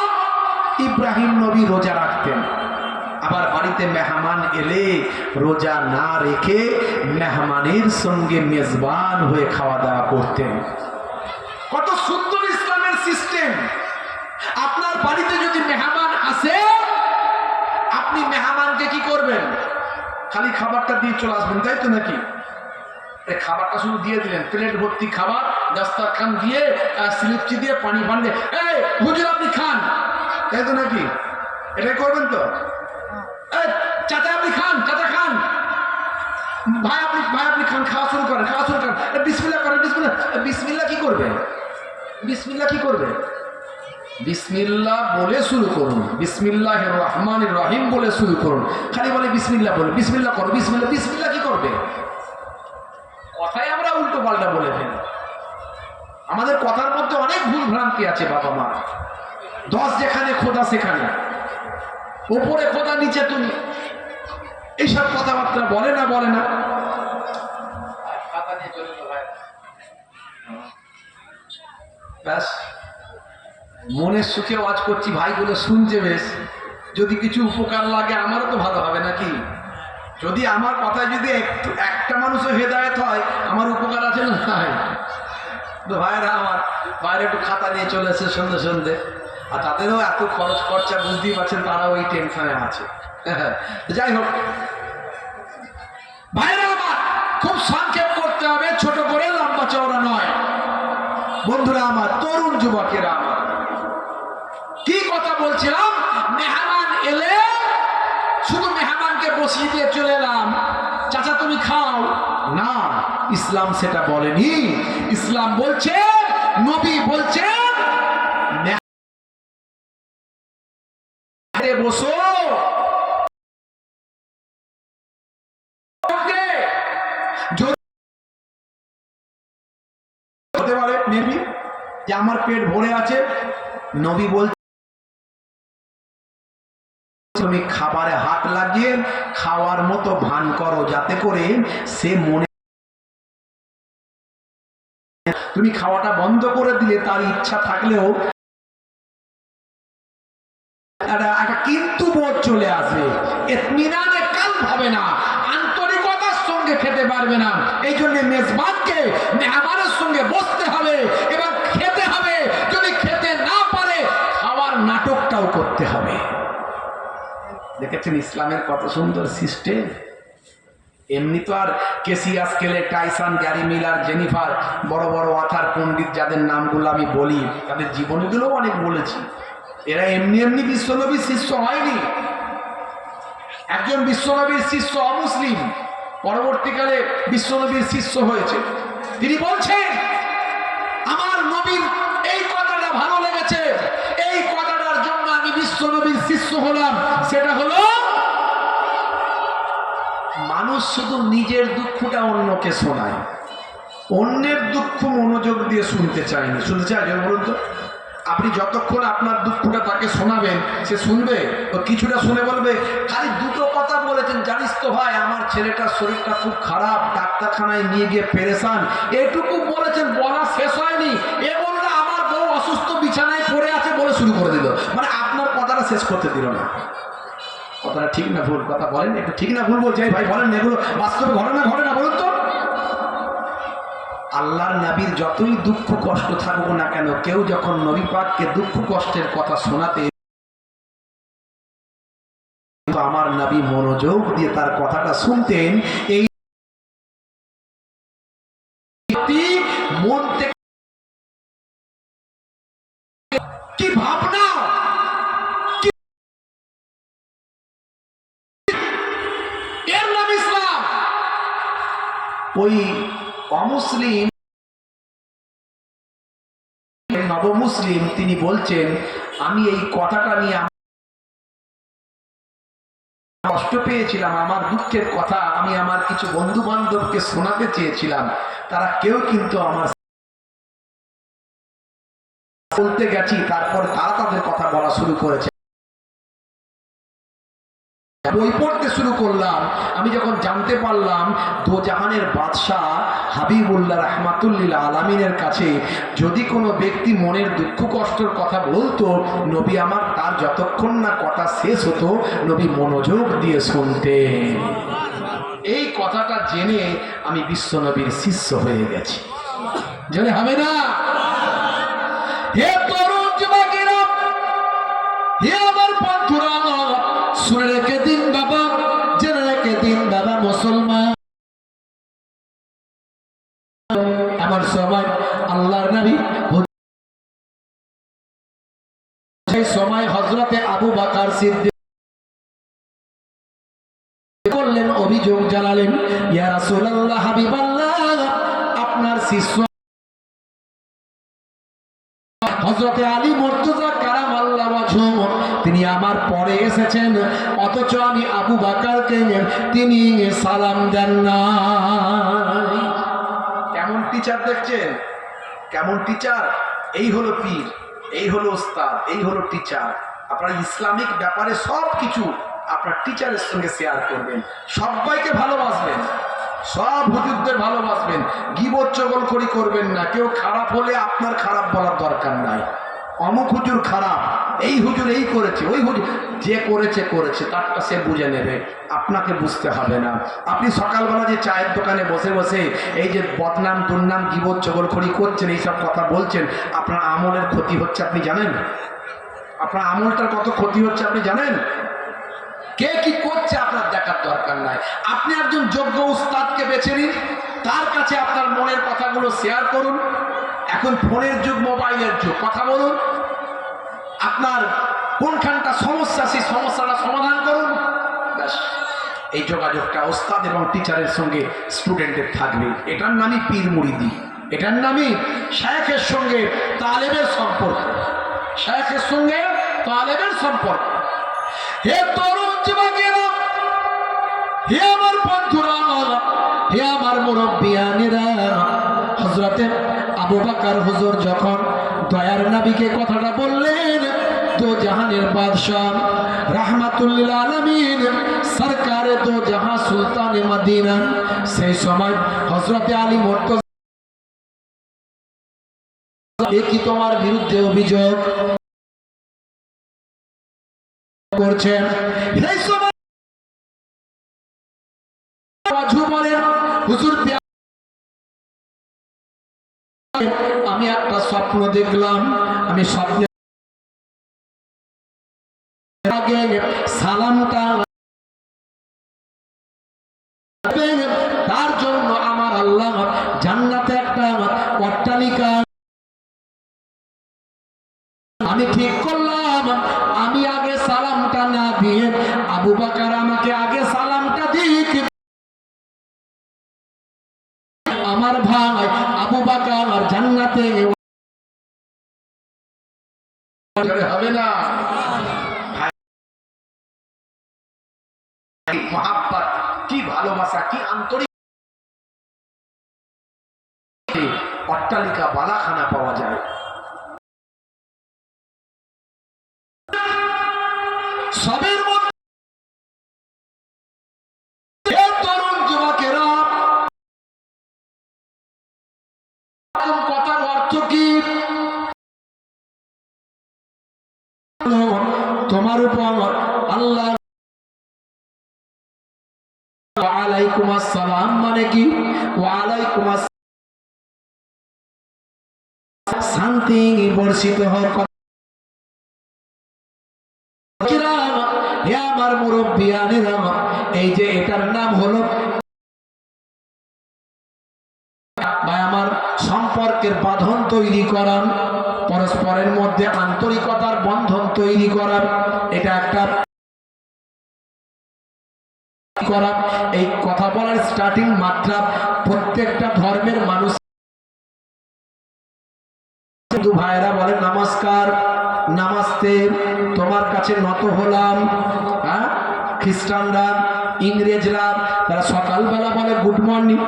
S1: ইব্রাহিম নবী রোজা রাখতেন। আবার বাড়িতে মেহমান এলে রোজা না রেখে মেহমানের সঙ্গে মেজবান হয়ে খাওয়া দাওয়া করতেন। কত সুন্দর ইসলামের সিস্টেম। আপনার বাড়িতে যদি মেহমান আসে, আপনি মেহমানকে কি করবেন? খালি খাবারটা দিয়ে চলে আসবেন, তাই তো নাকি? খাবারটা শুধু দিয়ে দিলেন, প্লেট ভর্তি খাবার, দাস্তারখান দিয়ে, স্লিপচি দিয়ে, পানি পানি দিয়ে, এই হুজুর আপনি খান, তাই তো নাকি? এটাই করবেন তো? চাচা আপনি খান, চাচা খান, ভাই আপনি খান, খাওয়া শুরু করেন, খাওয়া শুরু করেন, বিসমিল্লাহ করেন, বিসমিল্লাহ। বিসমিল্লাহ কি করবে? বিসমিল্লাহ কি করবে? বিসমিল্লাহ বলে শুরু করুন, বিসমিল্লাহির রহমানির রহিম বলে শুরু করুন। খালি বলে বিসমিল্লাহ বলে, বিসমিল্লাহ করো, বিসমিল্লাহ। বিসমিল্লাহ কি করবে? কথাই আমরা উল্টো পাল্টা বলে ফেলি। আমাদের কথার মধ্যে অনেক ভুল ভ্রান্তি আছে বাবা মা। 10 যেখানে খোদা সেখানে, উপরে খোদা নিচে তুমি, এইসব কথাবার্তা বলে না, বলে না। ব্যাস, মনের সুখে ওয়াজ করছি, ভাইগুলো শুনছে বেশ, যদি কিছু উপকার লাগে আমারও তো ভালো হবে নাকি? যদি আমার কথায় যদি একটা মানুষও হেদায়েত হয়, আমার উপকার আছে না? তো ভাইরা আমার বাইরে একটু খাতা নিয়ে চলে এসে সন্ধ্যে সন্ধ্যে, আর তাদেরও এত খরচ খরচা বুঝতেই পারছেন, তারাও ওই টেনশনে আছে। যাই হোক ভাইরা আমার, খুব সংক্ষেপ করতে হবে, ছোট করে, লম্বা চওড়া নয়। বন্ধুরা আমার, তরুণ যুবকেরা আমার, কি কথা বলছিলাম? মেহমান এলে শুধু মেহমানকে বসিয়ে দিয়ে চলে এলাম, চাচা তুমি খাও না, ইসলাম সেটা বলেনি। ইসলাম বলছে, নবী বলছেন বসো, হতে পারে মেবি যে আমার পেট ভরে আছে, নবী বলছে তুমি খাবারে হাত লাগিয়ে খাওয়ার মতো ভান করো, যাতে করে সে মনে, তুমি খাওয়াটা বন্ধ করে দিলে তার ইচ্ছা থাকলেও একটা কিন্তু বোধ চলে আসবে, ইতমিনানে কাল হবে না, আন্তরিকতার সঙ্গে খেতে পারবে না। এই জন্য মেজবানকে মেহমানের সঙ্গে বসতে হবে এবং খেতে হবে। যদি খেতে না পারে, খাওয়ার নাটকটাও করতে হবে। দেখেছেন ইসলামের কত সুন্দর সিস্টেম। এমনি তো আর কেসিয়াস, কেলে, টাইসন, গ্যারি মিলার, জেনিফার, বড় বড় অথার পণ্ডিত যাদের নামগুলো আমি বলি, তাদের জীবনীগুলোও অনেক বলেছি। এরা এমনি এমনি বিশ্বনবীর শিষ্য হয়নি। একজন বিশ্বনবীর শিষ্য অমুসলিম, পরবর্তীকালে বিশ্বনবীর শিষ্য হয়েছে। তিনি বলছেন আমার নবীর এই কথাটা ভালো লেগেছে, এই কথাটার জন্য আমি বিশ্বনবীর শিষ্য হলাম। সেটা হলো, মানুষ শুধু নিজের দুঃখটা অন্যকে শোনায়, অন্যের দুঃখ মনোযোগ দিয়ে শুনতে চায়নি। শুনতে চায়? বলুন তো, আপনি যতক্ষণ আপনার দুঃখটা তাকে শোনাবেন, সে শুনবে, ও কিছুটা শুনে বলবে খালি দুটো কথা বলেছেন, জানিস তো ভাই আমার ছেলেটার শরীরটা খুব খারাপ, ডাক্তারখানায় নিয়ে গিয়ে পেরেশান, এটুকু বলেছেন, বলা শেষ হয়নি, এ বললে আমার বউ অসুস্থ বিছানায় পড়ে আছে বলে শুরু করে দিল, মানে আপনার কথাটা শেষ করতে দিল না। কথাটা ঠিক না ভুল? কথা বলেন একটু, ঠিক না ভুল বলছে ভাই, বলেন এগুলো বাস্তবে ঘটে না, ঘটে না বলুন তো? আল্লাহর নবীর যতই দুঃখ কষ্ট থাকুক না কেন, কেউ যখন নবী পাককে দুঃখ কষ্টের কথা শোনাতে, আমার নবী মনোযোগ দিয়ে তার কথাটা শুনতেন। এই মন থেকে কি ভাবনা, এর নাম ইসলাম। ওই অমুসলিম নবমুসলিম তিনি বলছেন, আমি এই কথাটা নিয়ে কষ্ট পেয়েছিলাম, আমার দুঃখের কথা আমি আমার কিছু বন্ধু বান্ধবকে শোনাতে চেয়েছিলাম, তারা কেউ কিন্তু আমার বলতে গেছি, তারপর তারা তাদের কথা বলা শুরু করেছে। বই পড়তে শুরু করলাম, আমি যখন জানতে পারলাম দো জাহানের বাদশাহ হাবিবুল্লাহ রাহমাতুল্লিল আলামিনের কাছে যদি কোনো ব্যক্তি মনের দুঃখ কষ্টের কথা বলতো, নবী আমার তার যতক্ষণ না কথা শেষ হতো, নবী মনোযোগ দিয়ে শুনতেন। এই কথাটা জেনে আমি বিশ্ব নবীর শিষ্য হয়ে গেছি। জেনে হবে না? হে তরুণ যুবকেরা, হে আমার বন্ধুরা, শুনে রেখে দিন বাবা, জেনে রেখে দিন বাবা, আবু বকর সিদ্দিক করলেন, অভিযোগ জানালেন, ইয়া রাসূলুল্লাহ, হাবিবাল্লাহ, আপনার শিষ্য হযরতে আলী মুর্তজা কারামাল্লাহু ওয়াজহু তিনি আমার পরে এসেছেন, অথচ আমি আবু বকরকে তিনি সালাম দেন না। কেমন টিচার দেখছেন? কেমন টিচার? এই হলো পীর, এই হলো ওস্তাদ, এই হলো টিচার। আপনারা ইসলামিক ব্যাপারে সব কিছু আপনার টিচারের সঙ্গে শেয়ার করবেন, সবাইকে ভালোবাসবেন, সব হুজুরদের ভালোবাসবেন, গীবত চগলখড়ি করবেন না। কেউ খারাপ হলে আপনার খারাপ বলার দরকার নাই, অমুক হুজুর খারাপ, এই হুজুর এই করেছে, ওই হুজুর যে করেছে করেছে, তারটা সে বুঝে নেবে, আপনাকে বুঝতে হবে না। আপনি সকালবেলা যে চায়ের দোকানে বসে বসে এই যে বদনাম দুর্নাম গীবত চগলখড়ি করছেন, এইসব কথা বলছেন, আপনার আমলের ক্ষতি হচ্ছে আপনি জানেন? আপনার আমলটার কত ক্ষতি হচ্ছে আপনি জানেন? কে কি করছে আপনার দেখার দরকার নাই। আপনি একজন যোগ্য উস্তাদকে বেছে নিন, তার কাছে আপনার মনের কথাগুলো শেয়ার করুন। এখন ফোনের যুগ, মোবাইলের যুগ, কথা বলুন, আপনার কোনখানটা সমস্যা সেই সমস্যাটা সমাধান করুন, ব্যাস। এই যোগাযোগটা ওস্তাদ এবং টিচারের সঙ্গে স্টুডেন্টের থাকবে। এটার নামই পীর মুরিদি, এটার নামই শায়েখের সঙ্গে তালেবের সম্পর্ক, শায়েখের সঙ্গে তালেবের সম্পর্ক। হে তরুণ যুবকেরা, হে আমার বন্ধুরা, হে আমার মুরব্বিয়ানেরা, হযরতে আবু বকর হুজুর যখন দয়ার নবীকে কথাটা বললেন, দো জাহানের বাদশাহ রাহমাতুল লিল আলামিন সরকারে দো জাহান সুলতানে মদিনা, সেই সময় হযরতে আলী মুর্তজা কি তোমার বিরুদ্ধে অভিযোগ করছেন? এই সময় বলেন, হুজুর আমি একটা স্বপ্ন দেখলাম, আমি স্বপ্নে আগে সালামটা তার জন্য আমার আল্লাহ জান্নাতে একটা অট্টালিকা আমি ঠিক করলাম, আমি আগে সালামটা না দিয়ে আবু বকর আমাকে আগে সালামটা দিক, আমার ভাই আবু বকর জান্নাতে হবে না। মহাব্বত, কি ভালোবাসা, কি আন্তরিক, অট্টালিকা বালাখানা পাওয়া যায়। সবের মধ্যে তরুণ যুবকেরা, কথার অর্থ কি? তোমার উপর আল্লাহ ওয়ালাইকুম আসসালাম মানে কি? ওয়ালাইকুম আসসালাম, শান্তি বর্ষিত হওয়ার কথা। হে আমার মুরব্বিয়ানেরা, এই যে এটার নাম হলো আমার সম্পর্কের বাঁধন তৈরি করা, পরস্পরের মধ্যে আন্তরিকতার বন্ধন তৈরি করা, এটা একটা করা। এই কথা বলার স্টার্টিং মাত্রা প্রত্যেকটা ধর্মের মানুষ, হিন্দু ভাইরা বলে নমস্কার, নমস্তে, তোমার কাছে নত হলাম। হ্যাঁ, খ্রিস্টানরা, ইংরেজরা তারা সকালবেলা বলে good morning,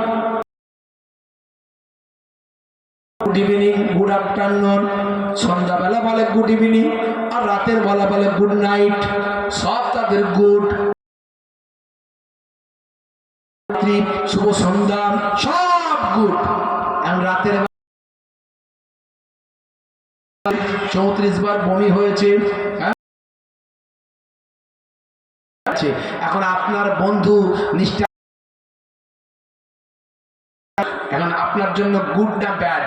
S1: good evening, good afternoon, সন্ধ্যাবেলা বলে গুড ইভিনিং, আর রাতের বেলা বলে গুড নাইট। সব তাদের গুড, শুভ সন্ধ্যা, সব গুড। রাতের 34 বার বমি হয়েছে। এখন আপনার বন্ধু নিষ্ঠা, এখন আপনার জন্য গুড না ব্যাড?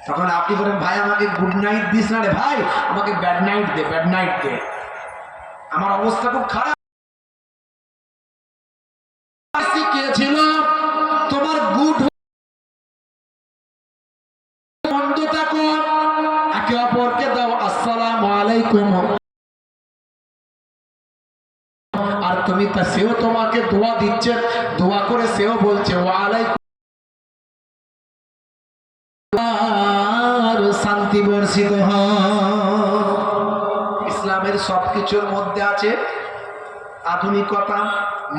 S1: তখন আপনি বলেন ভাই আমাকে গুড নাইট দিস না রে ভাই, আমাকে ব্যাড নাইট দে, ব্যাড নাইট দে, আমার অবস্থা খুব খারাপ। শিখিয়েছিল তোমার গুড বন্ধ থাকো, একে অপরকে দাও আলাইকুম, আর তুমি তা সেও তোমাকে দোয়া দিচ্ছে, দোয়া করে সেও বলছে ওয়া আলাইকুম, আর শান্তি বর্ষিত হোক। ইসলামের সবকিছুর মধ্যে আছে আধুনিকতা,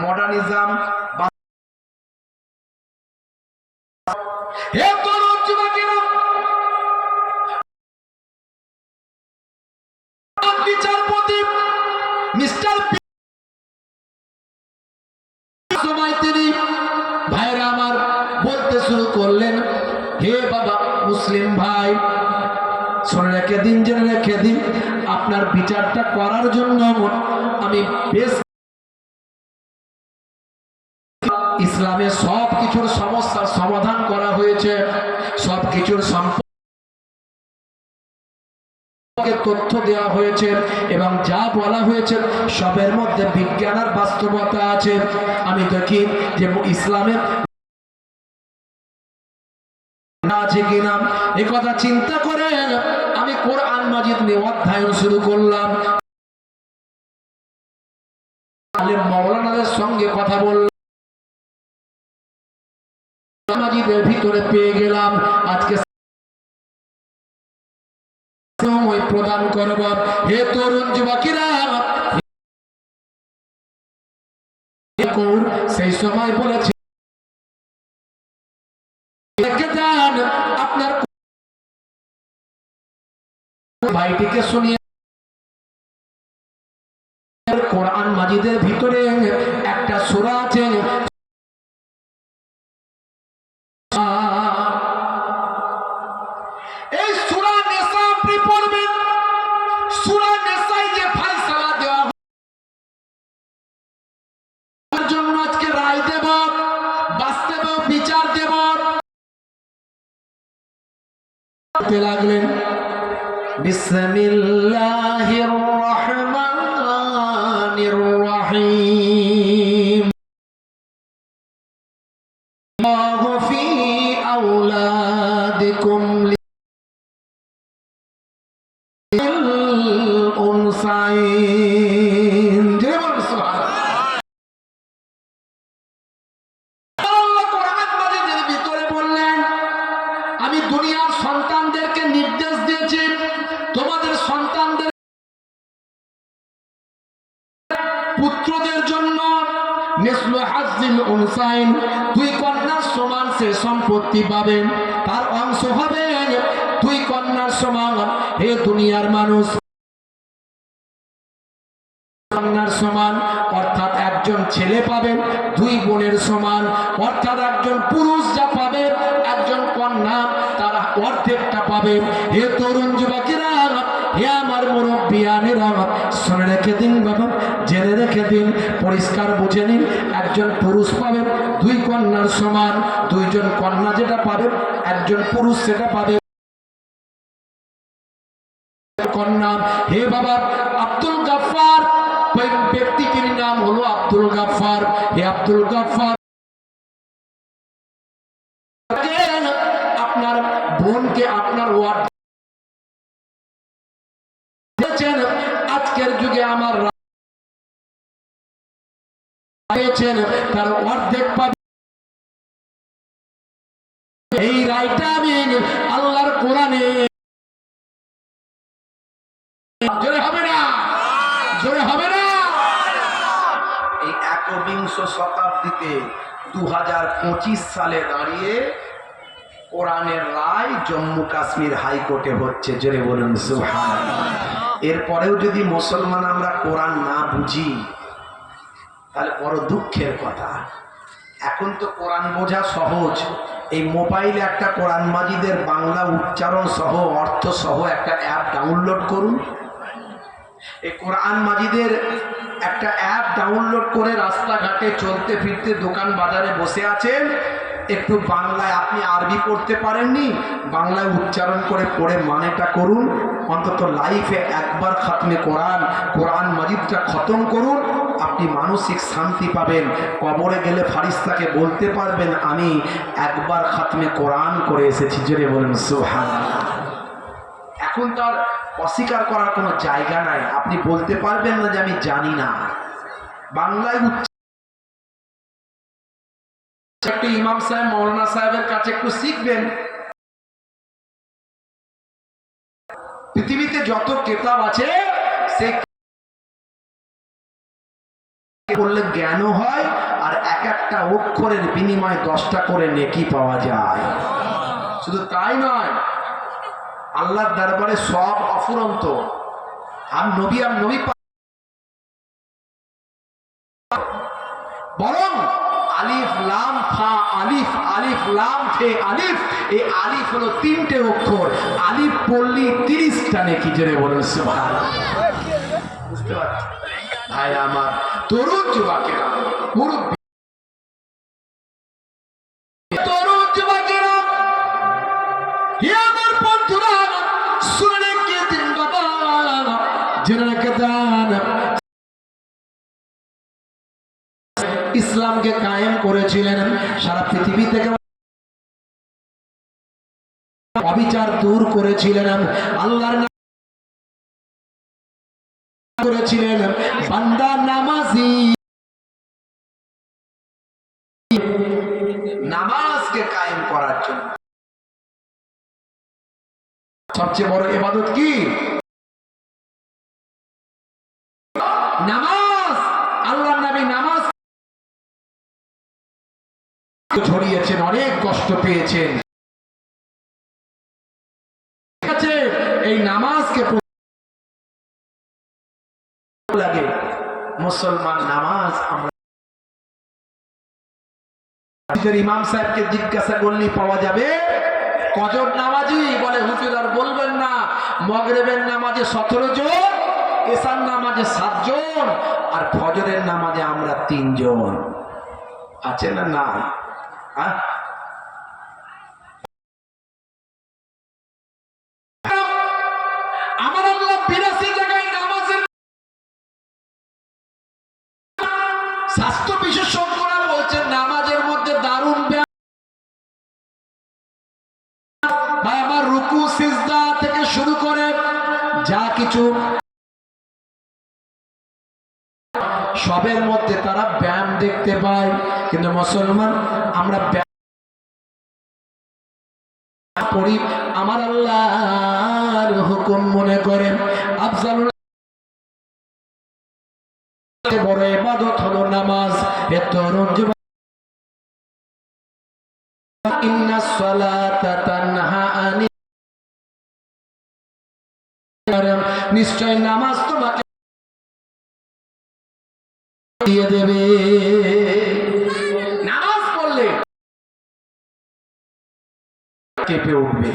S1: মডার্নিজম। হে তরুণ যুবকেরা, বিচারপতি মিস্টার সময় তিনি ভাইরা আমার বলতে শুরু করলেন, হে বাবা মুসলিম ভাই, শুনে রেখে দিন, জেনে রেখে দিন, আপনার বিচারটা করার জন্য আমি বেশ ইসলামের সব কিছুর সমস্যার সমাধান করা হয়েছে, সব কিছুর সম্পর্কে তথ্য দেওয়া হয়েছে, এবং যা বলা হয়েছে সবের মধ্যে বিজ্ঞান আর বাস্তবতা আছে। আমি দেখি যে ইসলামের আছে কিনা, এ কথা চিন্তা করে আমি কোরআন মাজিদ নিয়ে অধ্যয়ন শুরু করলাম। মাওলানাদের সঙ্গে কথা বললাম, মাজিদের ভিতরে পেয়ে গেলাম। আজকে সময় প্রদান করব। হে তরুণ যুবকেরা, সেই সময় বলেছে আপনার ভাইটিকে শুনিয়ে কোরআন মাজিদের ভিতরে একটা সূরা আছে, এই সূরা নিসা আপনি পড়বেন। সূরা নিসায় যে ফয়সালা দেওয়া তার জন্য আজকে রায় দেব, বাস্তব বিচার দেব লাগলেন। বিসমিল্লাহির রহমানির রহিম, আল্লাহু ফি আওলাদিকুম লিল উনসাইন। জয় বলুন সুবহানাল্লাহ। আল্লাহ কোরআন মাজিদের ভিতরে বললেন, আমি দুনিয়ার সন্তানদেরকে নির্দেশ দিয়েছি, তোমাদের সন্তানদের পুত্রদের জন্য মিসলু হাজ্জিল উনসাইন, দুই কন্যার সমান সে সম্পত্তি পাবেন, তার অংশ হবে দুই কন্যার সমান। হে দুনিয়ার মানুষ, কন্যার সমান অর্থাৎ একজন ছেলে পাবেন দুই বোনের সমান, অর্থাৎ একজন পুরুষ যা পাবে একজন কন্যা তার অর্ধেকটা পাবে। হে তরুণ যুবকেরা, হে আমার মুরব্বিয়ানেরা, শুনে রেখে দিন বাবা, জেনে রেখে দিন, পরিষ্কার বুঝে নিন, একজন পুরুষ পাবে দুই কন্যার সমান, দুইজন কন্যা যেটা পাবে একজন পুরুষ সেটা পাবে কন্যা। হে বাবা আব্দুল গাফফার, ব্যক্তিটির নাম হলো আব্দুল গাফফার। হে আব্দুল গাফফার, আপনার বোনকে আপনার ওয়ার্ড আজকের যুগে আমার তার অর্ধেক পাবে। এই রায়টা আমি আল্লাহর কোরআনে, জোরে হবে না, জোরে হবে না। এই একবিংশ শতাব্দীতে 2025 সালে দাঁড়িয়ে কোরআনের রায় জম্মু কাশ্মীর হাইকোর্টে হচ্ছে। জোরে বলুন সুবহানাল্লাহ। এরপরেও যদি মুসলমান আমরা কোরআন না বুঝি তাহলে বড় দুঃখের কথা। এখন তো কোরআন বোঝা সহজ, এই মোবাইলে একটা কোরআন মাজিদের বাংলা উচ্চারণ সহ অর্থ সহ একটা অ্যাপ ডাউনলোড করুন। এই কোরআন মাজিদের একটা অ্যাপ ডাউনলোড করে রাস্তাঘাটে চলতে ফিরতে দোকান বাজারে বসে আছেন, একটু বাংলায় আপনি আরবি পড়তে পারেননি, বাংলায় উচ্চারণ করে পড়ে মানেটা করুন। অন্তত লাইফে একবার খাতমে কোরআন, কোরআন মাজিদটা খতম করুন, আপনি মানসিক শান্তি পাবেন। কবরে গেলে ফারিস্তাকে বলতে পারবেন আমি একবার খাতমে কোরআন করে এসেছি। জোরে বলেন সুবহানাল্লাহ। এখন তার অস্বীকার করার কোনো জায়গা নাই। আপনি বলতে পারবেন না যে আমি জানি না। বাংলায় একটু ইমাম সাহেব মৌলানা সাহেবের কাছে একটু শিখবেন। পৃথিবীতে যত কিতাব আছে সে পড়লে জ্ঞানও হয়, আর এক একটা অক্ষরের বিনিময়ে 10টা করে নেকি পাওয়া যায়। শুধু তাই নয়, আল্লাহর দরবারে সব অফুরন্ত। নবী বরং আলিফ লাম ফা আলিফ, আলিফ লাম ফে আলিফ, এই আলিফ হলো 3টে অক্ষর। আলিফ পড়লি 30টা নেকি। জোরে বলুন সুবহানাল্লাহ। বুঝতে পারছি ভাই আমার, তরুণ যুবকেরা, তরুণ যুবকেরা, হে আমার বন্ধুরা, শুনে রেখে দিন বাবা, জেনে রেখে দেন, ইসলামকে কায়েম করেছিলেন। সারা পৃথিবী থেকে অবিচার দূর করেছিলেন। আল্লাহর নাম করেছিলেন বান্দা নামাজি। নামাজকে কায়েম করার জন্য সবচেয়ে বড় ইবাদত কি? নামাজ। আল্লাহর নবী নামাজ ছড়িয়েছেন, অনেক কষ্ট পেয়েছেন। এই নামাজকে লাগে মুসলমান নামাজ। আমরা ইমাম সাহেবকে জিজ্ঞাসা করলেই পাওয়া যাবে কজন নামাজি। বলে হুজুর আর বলবেন না, মাগরিবের নামাজে 17 জন, এশার নামাজে 7 জন, আর ফজরের নামাজে আমরা 3 জন। আছে না? না। আমার আল্লাহ 82 জায়গায় নামাজের স্বাস্থ্য বিশেষজ্ঞরা বলছেন নামাজের মধ্যে দারুণ ভাই আমার রুকু সিজদা থেকে শুরু করে যা কিছু সবের মধ্যে তারা ব্যায়াম দেখতে পায়। কিন্তু মুসলমান আমরা পড়ি আমার আল্লাহর হুকুম মনে করেন। আফজালুল বড় ইবাদত হলো নামাজ। এ তরুণ যুবক, ইন্নাস সালাতা তানহা আনিল, নিশ্চয় নামাজ তোমাকে দিয়ে দেবে। নামাজ পড়লে কেঁপে উঠবে।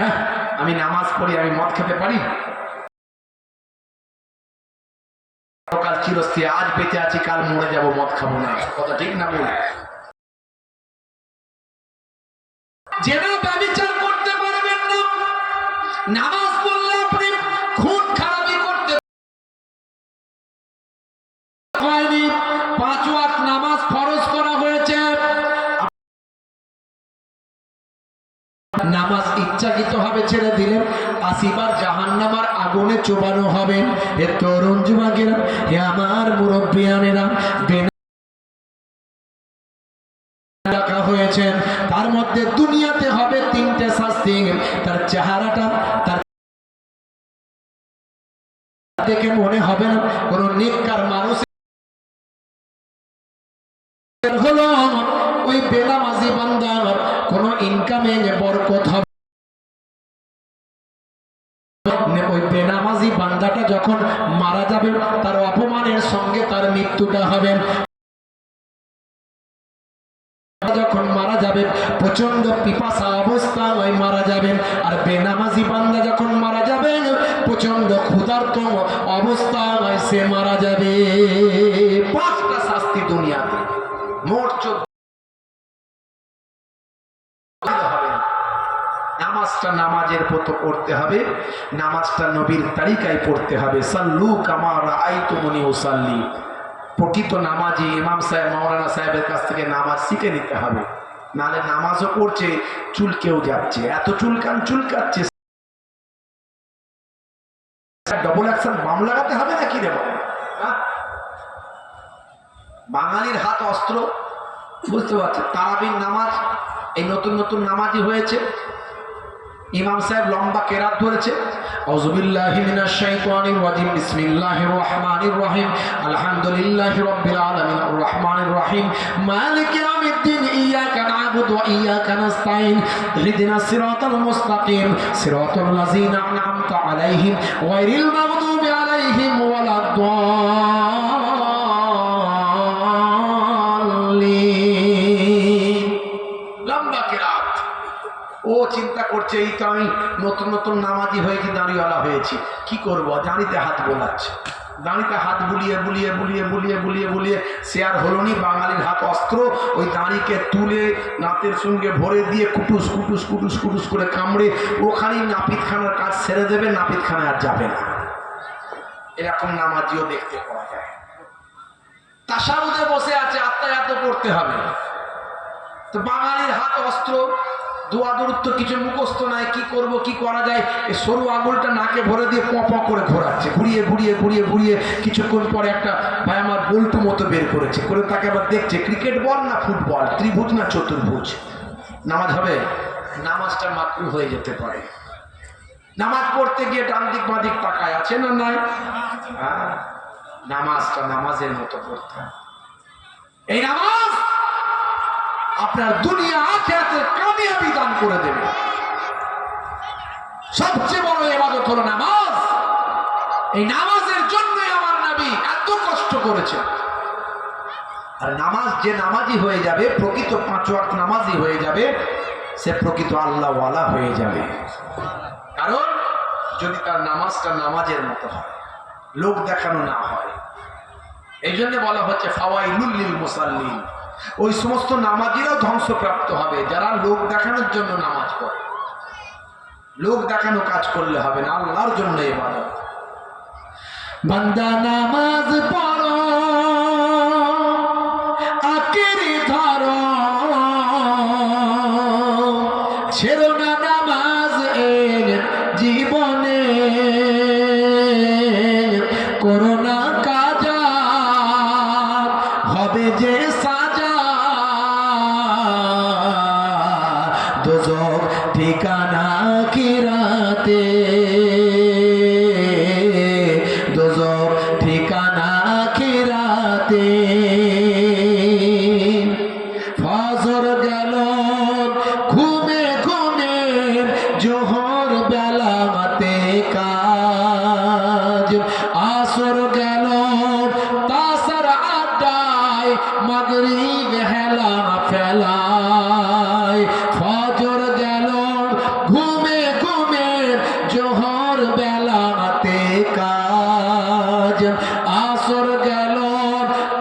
S1: হ্যাঁ, আমি নামাজ পড়ি, আমি মদ খেতে পারি? কাল চিরস্থায়ী, আজ বেঁচে আছি, কাল মরে যাব, মদ খাবো না। কথা ঠিক না? বলি জেনা ব্যভিচার করতে পারবেন না। নামাজ পড়লে আপনি খুন খারাপি করতে হয়নি। 5 ওয়াক্ত নামাজ ফরজ করা হয়েছে। নামাজ ইচ্ছাকৃত ভাবে ছেড়ে দিলেন 80 বার জাহান্নামের আগুনে চোবানো হবেন। এ তরুণ যুবকেরা, হে আমার মুরব্বিয়ানেরা, রাখা হয়েছেন, তার মধ্যে দুনিয়াতে হবে 3টে শাস্তি। তার চেহারাটা তার দেখে মনে হবে না কোন নেককার মানুষ হলো। ওই বেনামাজি বান্দার কোন ইনকামে বরকত হবে। ওই বেনামাজি বান্দাটা যখন মারা যাবে, তার অপমানের সঙ্গে তার মৃত্যুটা হবে। যখন মারা যাবে প্রচন্ড পিপাসা অবস্থায় মারা যাবেন। আর বেনামাজি বান্দা যখন মারা যাবে প্রচন্ড ক্ষুধার্ত অবস্থায় সে মারা যাবে। 5টা শাস্তি দুনিয়াতে, মোট 14। নামাজটা নামাজের মতো পড়তে হবে, নামাজটা নবীর তারিকায় পড়তে হবে। সাল্লু কামা রাআইতুমুনি উসাল্লি। প্রকৃত নামাজি ইমাম সাহেব মাওলানা সাহেবের কাছ থেকে নামাজ শিখে নিতে হবে। নালে নামাজও পড়ছে, চুলকেও যাচ্ছে, এত চুলকাচ্ছে। ডবল অ্যাকশন বাম লাগাতে হবে না কি রে বাবা? বাঙালির হাত অস্ত্র, বুঝতে পারছে। তারাবির নামাজ, এই নতুন নতুন নামাজি হয়েছে, ইমাম সাহেব লম্বা কেরাত ধরেছে, আউযুবিল্লাহি মিনাশ শাইতানির রাজিম, বিসমিল্লাহির রহমানির রহিম, আলহামদুলিল্লাহি রাব্বিল আলামিন, আর রহমানির রহিম, মালিকি ইয়াউমিদ্দিন, ইয়াকা না'বুদু ওয়া ইয়াকা নাস্তাঈন, ইহদিনাস সিরাতাল মুস্তাকিম, সিরাতাল লাযিনা আন'আমতা আলাইহিম, গায়রিল মাগদুবি আলাইহিম ওয়ালাদ-দাল্লিন। লম্বা কেরাত। ও চিন্তা করছে এই তো আমি নতুন নতুন নামাজি হয়েছি, দাঁড়িওয়ালা হয়েছি, কি করব? দাঁড়িতে হাত বোলাচ্ছে, দাঁড়িতে হাত বুলিয়ে বুলিয়ে বুলিয়ে বুলিয়ে বুলিয়ে বুলিয়ে সে আর হলো নি। বাঙালির হাত অস্ত্র, ওই দাঁড়িকে তুলে নাতের সঙ্গে ভরে দিয়ে কুটুস কুটুস কুটুস কুটুস করে কামড়ে ওখানেই নাপিতখানার কাজ ছেড়ে দেবে, নাপিতখানায় আর যাবে না। এরকম নামাজিও দেখতে পাওয়া যায়। তাশাহুদে বসে আছে, আত্মায়াত করতে হবে, তো বাঙালির হাত অস্ত্র, দোয়া দূরত্ব কিছু মুখস্থ নাই, কি করব কি করা যায়? এই সরু আঙুলটা নাকে ভরে দিয়ে পপ করে ঘোরাচ্ছে, ঘুরিয়ে ঘুরিয়ে ঘুরিয়ে ঘুরিয়ে কিছুক্ষণ পরে একটা ভাই আমার বল্টু মতো বের করেছে, করে তাকে আবার দেখছে ক্রিকেট বল না ফুটবল, ত্রিভুজ না চতুর্ভুজ। নামাজ হবে? নামাজটা মাকরুহ হয়ে যেতে পারে। নামাজ পড়তে গিয়ে ডান দিক বাঁ দিক তাকায়, আছে না নাই? নামাজটা নামাজের মতো পড়তে হয়। এই নামাজ আপনার দুনিয়া আখিরাতের কামিয়াবি দান করে দেবে। সবচেয়ে বড় ইবাদত হলো নামাজ। এই নামাজের জন্যই আমার নবী এত কষ্ট করেছে। আর নামাজ যে নামাজি হয়ে যাবে, প্রকৃত 5 ওয়াক্ত নামাজি হয়ে যাবে, সে প্রকৃত আল্লাহওয়ালা হয়ে যাবে। কারণ যদি তার নামাজটা নামাজের মতো হয়, লোক দেখানো না হয়। এই জন্য বলা হচ্ছে ফাওয়াইলুল লিল মুসাল্লিন। ওই সমস্ত নামাজিরাও ধ্বংসপ্রাপ্ত হবে যারা লোক দেখানোর জন্য নামাজ পড়ে। লোক দেখানো কাজ করলে হবে না, আল্লাহর জন্য ইবাদত। বান্দা নামাজ পড়ো, আঁকড়ে ধরো, ছেড়ো না নামাজ এর জীবনে, করো না কাজা, হবে যে সাজা, দোজখ ঠিকানা আখিরাতে, দোজখ ঠিকানা আখিরাতে। ফজর গেল ঘুমে ঘুমে, জোহর বেলা মাতে কাজ, আসর গেল তাসার আড্ডায়, মাগরিব হেলা ফেলায়। ফজর গেল ঘুমে ঘুমে, জোহর বেলাতে কাজ, আসর গেল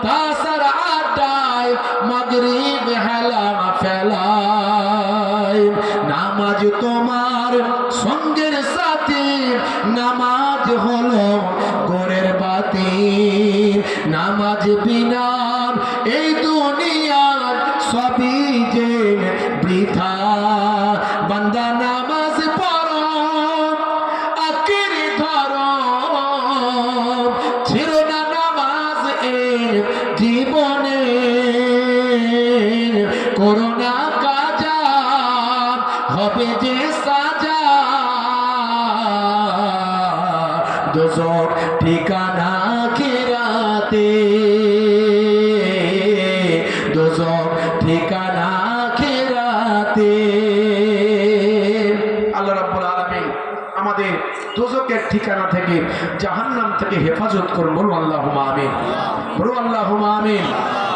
S1: তাসার আড্ডায়, মাগরিব হেলা ফেলায়। নামাজ তোমার সঙ্গের সাথী, নামাজ হলো গোরের বাতি, নামাজ বিনা এই দুনিয়ার সবই যে বৃথা। বান্দা নামাজ পড়ো, আঁকড়ে ধরো, ছেড়ো না নামাজ এর জীবনে, করো না কাজা, হবে যে সাজা, দোজখ ঠিকানা আখিরাতে, দোজখ ঠিকানা আখিরাতে। আল্লাহ রাব্বুল আলামিন আমাদের দোজখের ঠিকানা থেকে, জাহান্নাম থেকে হেফাজত করুন। বলুন আল্লাহুম্মা আমিন, বলুন আল্লাহুম্মা আমিন।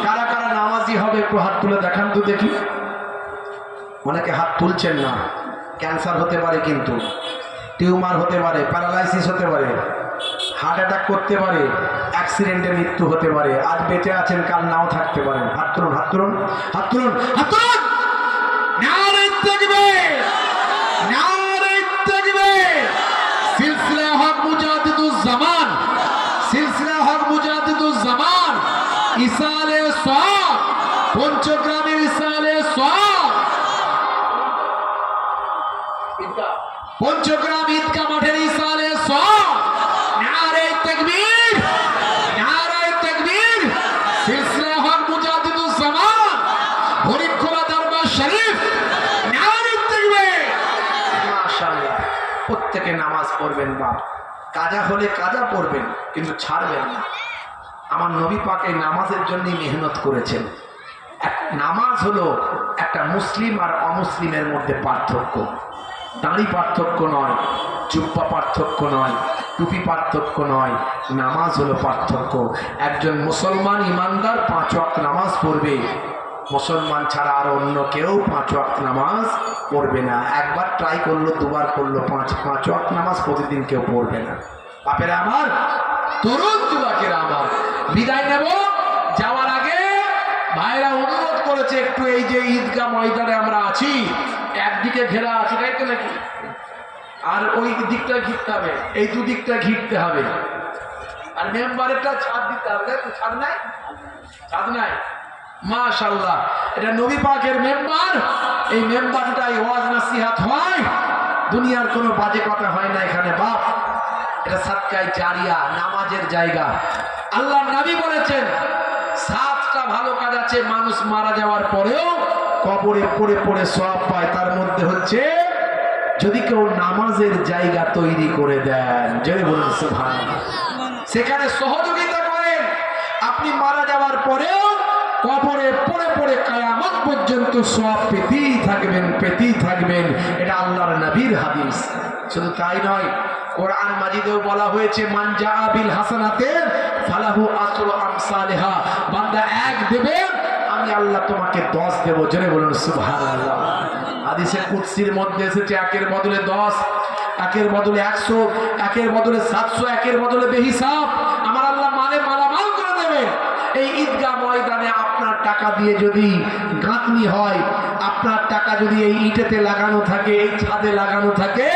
S1: কারা কারা নামাজি হবে একটু হাত তুলে দেখান তো দেখি। অনেকে হাত তুলছেন না। ক্যান্সার হতে পারে, কিন্তু টিউমার হতে পারে, প্যারালাইসিস হতে পারে, হার্ট অ্যাটাক করতে পারে, অ্যাক্সিডেন্টে মৃত্যু হতে পারে। আজ বেঁচে আছেন, কাল নাও থাকতে পারেন। হাত তুলুন, হাত তুলুন, হাত তুলুন, হাত তুলুন। নারে তাকবীর, নারে তাকবীর। সিলসিলা হক মুজাদ্দিদুজ জামান, সিলসিলা হক মুজাদ্দিদুজ জামান, ইসালে সওয়াব, পঞ্চগ্রামের ইসালে সওয়াব, পঞ্চগ্রাম ঈদগাহ মাঠের ইসালে সওয়াব, নারে তাকবীর, নারে তাকবীর। সিলসিলা হক মুজাদ্দিদুজ জামান হরিখোলা দরবার শরীফ, নারে তাকবীর। মাশাআল্লাহ। প্রত্যেকে নামাজ পড়বেন বাপ, কাজা হলে কাজা পড়বেন কিন্তু ছাড়বেন না। আমার নবী পাক এই নামাজের জন্যই মেহনত করেছেন। নামাজ হলো একটা মুসলিম আর অমুসলিমের মধ্যে পার্থক্য। দাড়ি পার্থক্য নয়, জুব্বা পার্থক্য নয়, টুপি পার্থক্য নয়, নামাজ হলো পার্থক্য। একজন মুসলমান ইমানদার 5 ওয়াক্ত নামাজ পড়বে, মুসলমান ছাড়া আর অন্য কেউ 5 ওয়াক্ত নামাজ পড়বে না। একবার ট্রাই করলো, দুবার করলো, 5 ওয়াক্ত নামাজ প্রতিদিন কেউ পড়বে না। বাপেরা আমার, তরুণ যুবকেরা আমার, বিদায় নেব। যাওয়ার আগে ভাইরা অনুরোধ করেছে একটু এই যে ঈদগাহ ময়দানে আমরা আছি, একদিকে ঘেরা আছে তাই তো নাকি, আর ওই দিকটা ঘিরতে হবে, এই দুদিকটা ঘিরতে হবে, আর মেম্বারেরটা ছাদ দিতে হবে। ছাদ নাই, ছাদ নাই। মাশাআল্লাহ, এটা নবী পাকের মেম্বার। এই মেম্বারটাই ওয়াজ নসিহত হয়, দুনিয়ার কোনো বাজে কথা হয় না এখানে বাপ। এটা সাদকায়ে জারিয়া, নামাজের জায়গা। আল্লাহর নবী বলেছেন 7টা ভালো কাজ আছে মানুষ মারা যাওয়ার পরেও কবরে পড়ে পড়ে সওয়াব পায়। তার মধ্যে হচ্ছে যদি কেউ নামাজের জায়গা তৈরি করে দেন, জয় বলুন সুবহানাল্লাহ, সেখানে সহযোগিতা করেন, আপনি মারা যাওয়ার পরেও কবরে পড়ে পড়ে কিয়ামত পর্যন্ত সওয়াব পেতেই থাকবেন, পেতেই থাকবেন। এটা আল্লাহর নবীর হাদিস। শুধু তাই নয়, কোরআন মাজিদেও বলা হয়েছে মান জাআ বিল হাসানাতে ফালাহু আসরু আমসালিহা। বান্দা 1 দেবে, আমি আল্লাহ তোমাকে 10 দেব। জোরে বলুন সুবহানাল্লাহ। হাদিসে কুদসির মধ্যে এসেছে 1-এর বদলে 10, 1-এর বদলে 100, 1-এর বদলে 700, 1-এর বদলে বেহিসাব আমার আল্লাহ মানে মালামাল করে দেবে। এই ঈদগাহ ময়দানে আপনার টাকা দিয়ে যদি গাঁথনি হয়, আপনার টাকা যদি এই ইটেতে লাগানো থাকে, এই ছাদে লাগানো থাকে,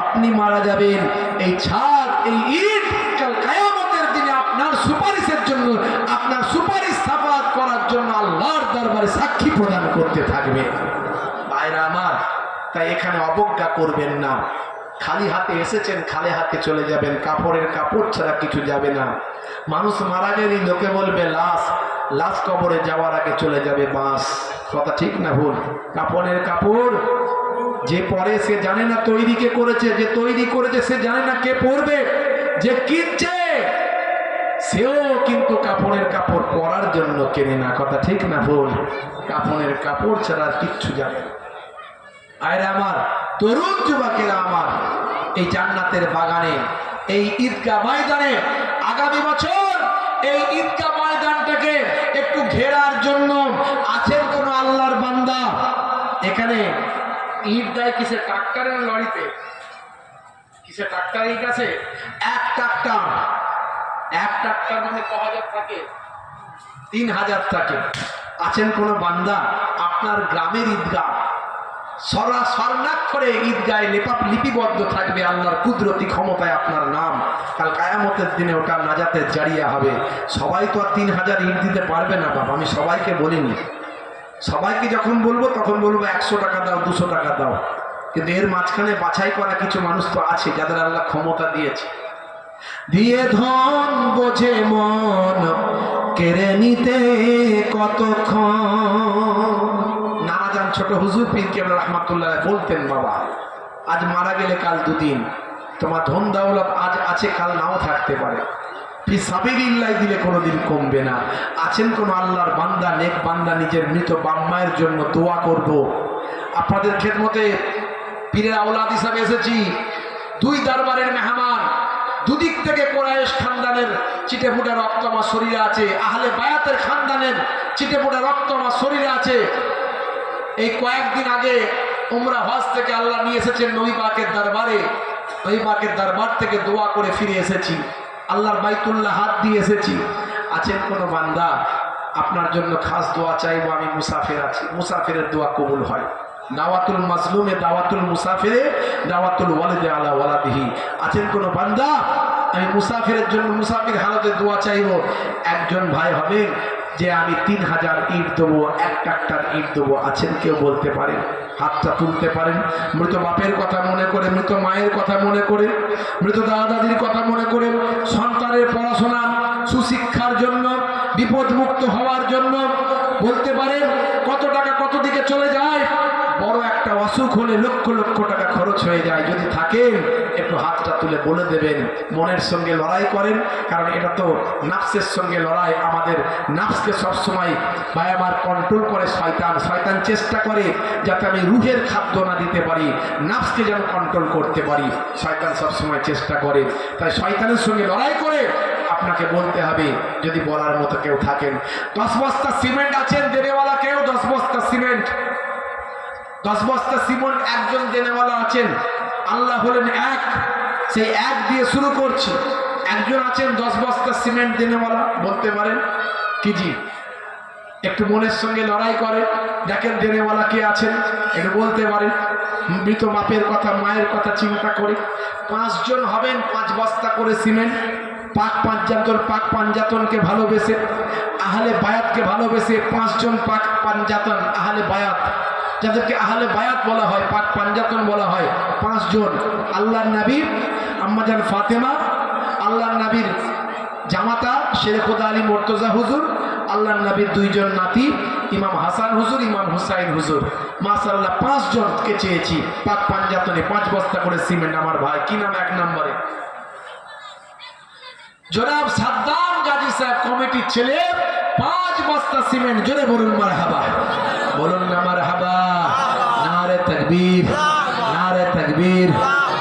S1: আপনি মারা যাবেন, এই ছাদ, এই ইট কাল কিয়ামতের দিনে আপনার সুপারিশের জন্য, আপনার সুপারিশ সাফাত করার জন্য আল্লাহর দরবারে সাক্ষী প্রদান করতে থাকবে। ভাইরা আমার, তাই এখানে অবজ্ঞা করবেন না। খালি হাতে এসেছেন, খালি হাতে চলে যাবেন। কাপড়ের কাপড় ছাড়া কিছু যাবে না। মানুষ মারা গেলেই লোকে বলবে লাশ, লাশ কবরে যাওয়ার আগে চলে যাবে বাস। কথা ঠিক না ভুল? কাপড়ের কাপড় যে পরে সে জানে না তৈরি কে করেছে, যে তৈরি করেছে সে জানে না কে পরবে, যে কিনছে সেও কিন্তু কাপড়ের কাপড় পরার জন্য কেনে না। কথা ঠিক না ভুল? কাপড়ের কাপড় ছাড়া কিচ্ছু যাবে না। আরে আমার তরুণ যুবকেরা আমার, এই জান্নাতের বাগানে, এই ঈদগাহ ময়দানে আগামী বছর এই ঈদগাহ ময়দানটাকে একটু ঘেরার জন্য আছেন কোন আল্লাহর বান্দা? এখানে ঈদ দেয় কিসে? ট্রাক্টরের লরিতে? কিসে ট্রাক্টর ঈদ আছে? এক ট্রাক্টর মানে ক হাজার থাকে? 3000 থাকে। আছেন কোন বান্দা আপনার গ্রামের ঈদগাহ স্বর্ণাক্ষরে ঈদগাহে লিপিবদ্ধ থাকবে আল্লাহর কুদরতি ক্ষমতায় আপনার নাম, কাল কিয়ামতের দিনে ওটা নাজাতের জারিয়া হবে। সবাই তো আর 3000 ঈদ দিতে পারবে না বাবা, আমি সবাইকে বলিনি। সবাইকে যখন বলবো তখন বলবো 100 টাকা দাও, 200 টাকা দাও, কিন্তু এর মাঝখানে বাছাই করা কিছু মানুষ তো আছে যাদের আল্লাহ ক্ষমতা দিয়েছে। দিয়ে ধন বোঝে মন কেড়ে নিতে কতক্ষণ। নানাজান ছোট হুজুর পীর কেবলা রহমাতুল্লাহ বলতেন, বাবা আজ মারা গেলে কাল 2 দিন, তোমার ধন দৌলত আজ আছে কাল নাও থাকতে পারে, ফি সাবিলিল্লাহ দিলে কোনোদিন কমবে না। আছেন কোন আল্লাহর বান্দা, নেক বান্দা, নিজের মৃত বাম্মায়ের জন্য দোয়া করব। আপনাদের খেদমতে পীরের আওলাদ হিসাবে এসেছি, 2 দরবারের মেহমান, দুদিক থেকে কোরাইশ খানদানের চিটেফুটা রক্ত আমার শরীরে আছে, আহলে বায়াতের খানদানের চিটেফুটা রক্ত আমার শরীরে আছে। এই কয়েকদিন আগে উমরা হজ থেকে আল্লাহ নিয়ে এসেছেন নবী পাকের দরবারে, নবী পাকের দরবার থেকে দোয়া করে ফিরে এসেছি, আল্লাহর বাইতুল্লাহ হাত দিয়ে এসেছি। আছেন কোনো বান্দা আপনার জন্য খাস দোয়া চাইবো, আমি মুসাফির আছি, মুসাফিরের দোয়া কবুল হয়। দাওয়াতুল মাজলুমে দাওয়াতুল মুসাফিরে দাওয়াতুল ওয়ালিদে আলা ওয়ালাদিহি। আছেন কোনো বান্দা আমি মুসাফিরের জন্য মুসাফির হালতে দোয়া চাইবো? একজন ভাই হবেন যে আমি 3000 ইট দেবো, 1 ট্রাক্টর ইট দেবো? আছেন কেউ? বলতে পারেন? হাতটা তুলতে পারেন? মৃত বাপের কথা মনে করে, মৃত মায়ের কথা মনে করে, মৃত দাদা দাদির কথা মনে করে, সন্তানের পড়াশোনা সুশিক্ষার জন্য, বিপদমুক্ত হওয়ার জন্য বলতে পারেন কত টাকা কত দিকে চলে যায়? বড় একটা অসুখ হলে লক্ষ লক্ষ টাকা খরচ হয়ে যায়। যদি থাকেন একটু হাতটা তুলে বলে দেবেন মনের সঙ্গে লড়াই করেন, কারণ এটা তো নাফসের সঙ্গে লড়াই। আমাদের নাফসকে সবসময় ভাই আমার কন্ট্রোল করে শয়তান। শয়তান চেষ্টা করে যাতে আমি রুহের খাদ্য না দিতে পারি, নাফসকে যেন কন্ট্রোল করতে পারি, শয়তান সবসময় চেষ্টা করে। তাই শয়তানের সঙ্গে লড়াই করে আপনাকে বলতে হবে, যদি বলার মতো কেউ থাকেন। 10 বস্তা সিমেন্ট আছেন দেনেওয়ালা কেউ? 10 বস্তা সিমেন্ট, 10 বস্তা সিমেন্ট একজন দেনেওয়ালা আছেন, আল্লাহ হলেন এক, সেই এক দিয়ে শুরু করছি। একজন আছেন 10 বস্তা সিমেন্ট দেনেওয়ালা, বলতে পারেন কি জি? একটু মনের সঙ্গে লড়াই করে দেখেন দেনেওয়ালা কে আছেন, একটু বলতে পারেন। মৃত বাপের কথা মায়ের কথা চিন্তা করে 5 জন হবেন, 5 বস্তা করে সিমেন্ট। পাক পাঞ্জাতনকে ভালোবেসে, আহলে বায়াতকে ভালোবেসে 5 জন পাক পাঞ্জাতন আহলে বায়াত, যাদেরকে আহলে বায়াত বলা হয়, পাক পাঞ্জাতন বলা হয়, 5 জন। আল্লাহর নবী আম্মাজান ফাতেমা, আল্লাহর নবীর জামাতা শেরে খোদা আলী মুর্তজা হুজুর, আল্লাহর নবীর 2 জন নাতি ইমাম হাসান হুজুর, ইমাম হুসাইন হুজুর। মাশাআল্লাহ 5 জনকে চেয়েছি পাক পাঞ্জাতনে 5 বস্তা করে সিমেন্ট। আমার ভাই কি নাম? 1 নম্বরে জনাব সাদ্দাম গাজী সাহেব কমিটির ছেলে, 5 বস্তা সিমেন্ট। জোরে বলুন মারহাবা, বলুন না মারহাবা। নারে তাকবীর, নারে তাকবীর।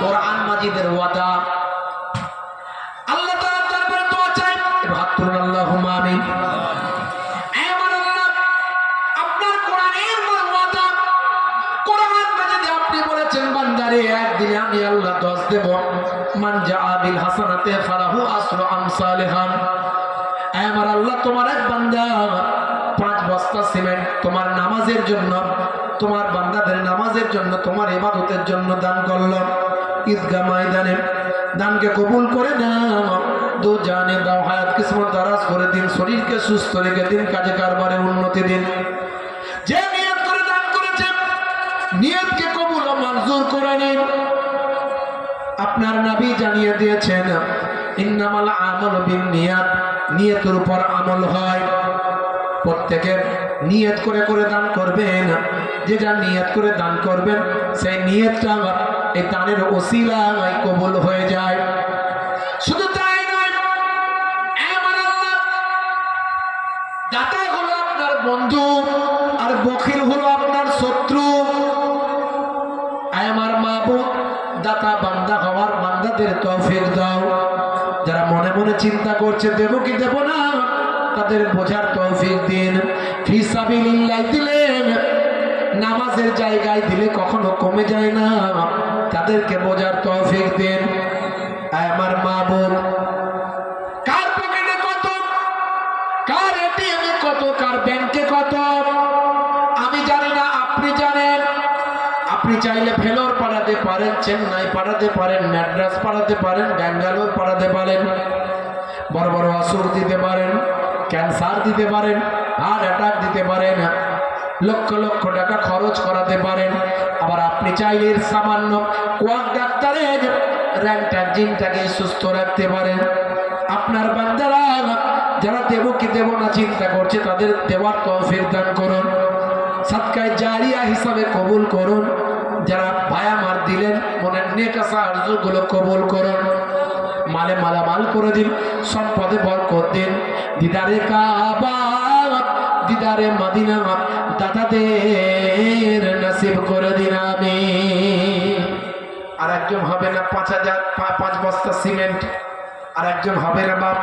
S1: কোরআন মাজিদের ওয়াদা, আল্লাহ তাআলার দরবারে দোয়া চাই, হাত তুলুন আল্লাহুম্মা আমিন। আমার আল্লাহ আপনার কোরআনের ওয়াদা, কোরআন মাজিদে আপনি বলেছেন বান্দারে একদিনে আমি আল্লাহ 10 দেব। মান জাআ বিল হাসানাতি ফালাহু আসরু আমসালিহা। আমার আল্লাহ তোমার এক বান্দা 5 বস্তা সিমেন্ট তোমার নামাজের জন্য, তোমার বান্দাদের নামাজের জন্য, তোমার ইবাদতের জন্য দান করলো। ঈদগাহ ময়দানে দানকে কবুল করে নাও। দো জানে দাও, হায়াত কিসমত দারাজ করে দিন, শরীরকে সুস্থ রেখে দিন, কাজে কারবারে উন্নতি দিন। যে নিয়ত করে দান করেছে নিয়তকে কবুল ও মঞ্জুর করে নিন। আপনার নবী জানিয়ে দিয়েছেন ইন্নামাল আমালু বিন্নিয়াত, নিয়তের উপর আমল হয়। প্রত্যেকের নিয়ত করে করে দান করবেন। যে যা নিয়ত করে দান করবেন সেই নিয়তটা এই দানের ওসিলায় কবুল হয়ে যায়। শুধু তাই নয়, আমার আল্লাহ দাতা হলো আপনার বন্ধু আর বখিল হলো আপনার শত্রু। আমার মাবুদ দাতা বান্দা হওয়ার বান্দাদের তৌফিক দাও। যারা মনে মনে চিন্তা করছে দেব কি দেব না, তাদের বোঝার তৌফিক দিন। ফি সাবিলিল্লাহ দিলেন, নামাজের জায়গায় দিলে কখনো কমে যায় না, তাদেরকে বোঝার তৌফিক দিন। আমার মাবুদ কার পকেটে কত, কার এটিএমে কত, কার ব্যাংকে কত আমি জানি না, আপনি জানেন। আপনি চাইলে ভেলোর পাঠাতে পারেন, চেন্নাই পাঠাতে পারেন, ম্যাড্রাস পাঠাতে পারেন, ব্যাঙ্গালোর পাঠাতে পারেন, বড় বড় অসুখ দিতে পারেন, ক্যান্সার দিতে পারেন, হার্ট অ্যাটাক দিতে পারেন, লক্ষ লক্ষ টাকা খরচ করাতে পারেন। আবার আপনি চাইলে সামান্য কোয়াক ডাক্তারের র্যাংটা জিনটাকে সুস্থ রাখতে পারেন। আপনার বান্দারা যারা দেব কি দেব না চিন্তা করছে, তাদের দেওয়ার তৌফিক দান করুন, সাদকায়ে জারিয়া হিসাবে কবুল করুন। যারা ভায়ামার দিলেন মনের নেক সাহায্যগুলো কবুল করুন, মালে মালামাল করে দিন, সম্পদে বরকত দিন। দিদারে কাবা, দিদারে মদিনা দাদাদের নসিব করে দিন আমিন। আর একজন হবে না 5 বস্তা সিমেন্ট, আর একজন হবে না বাপ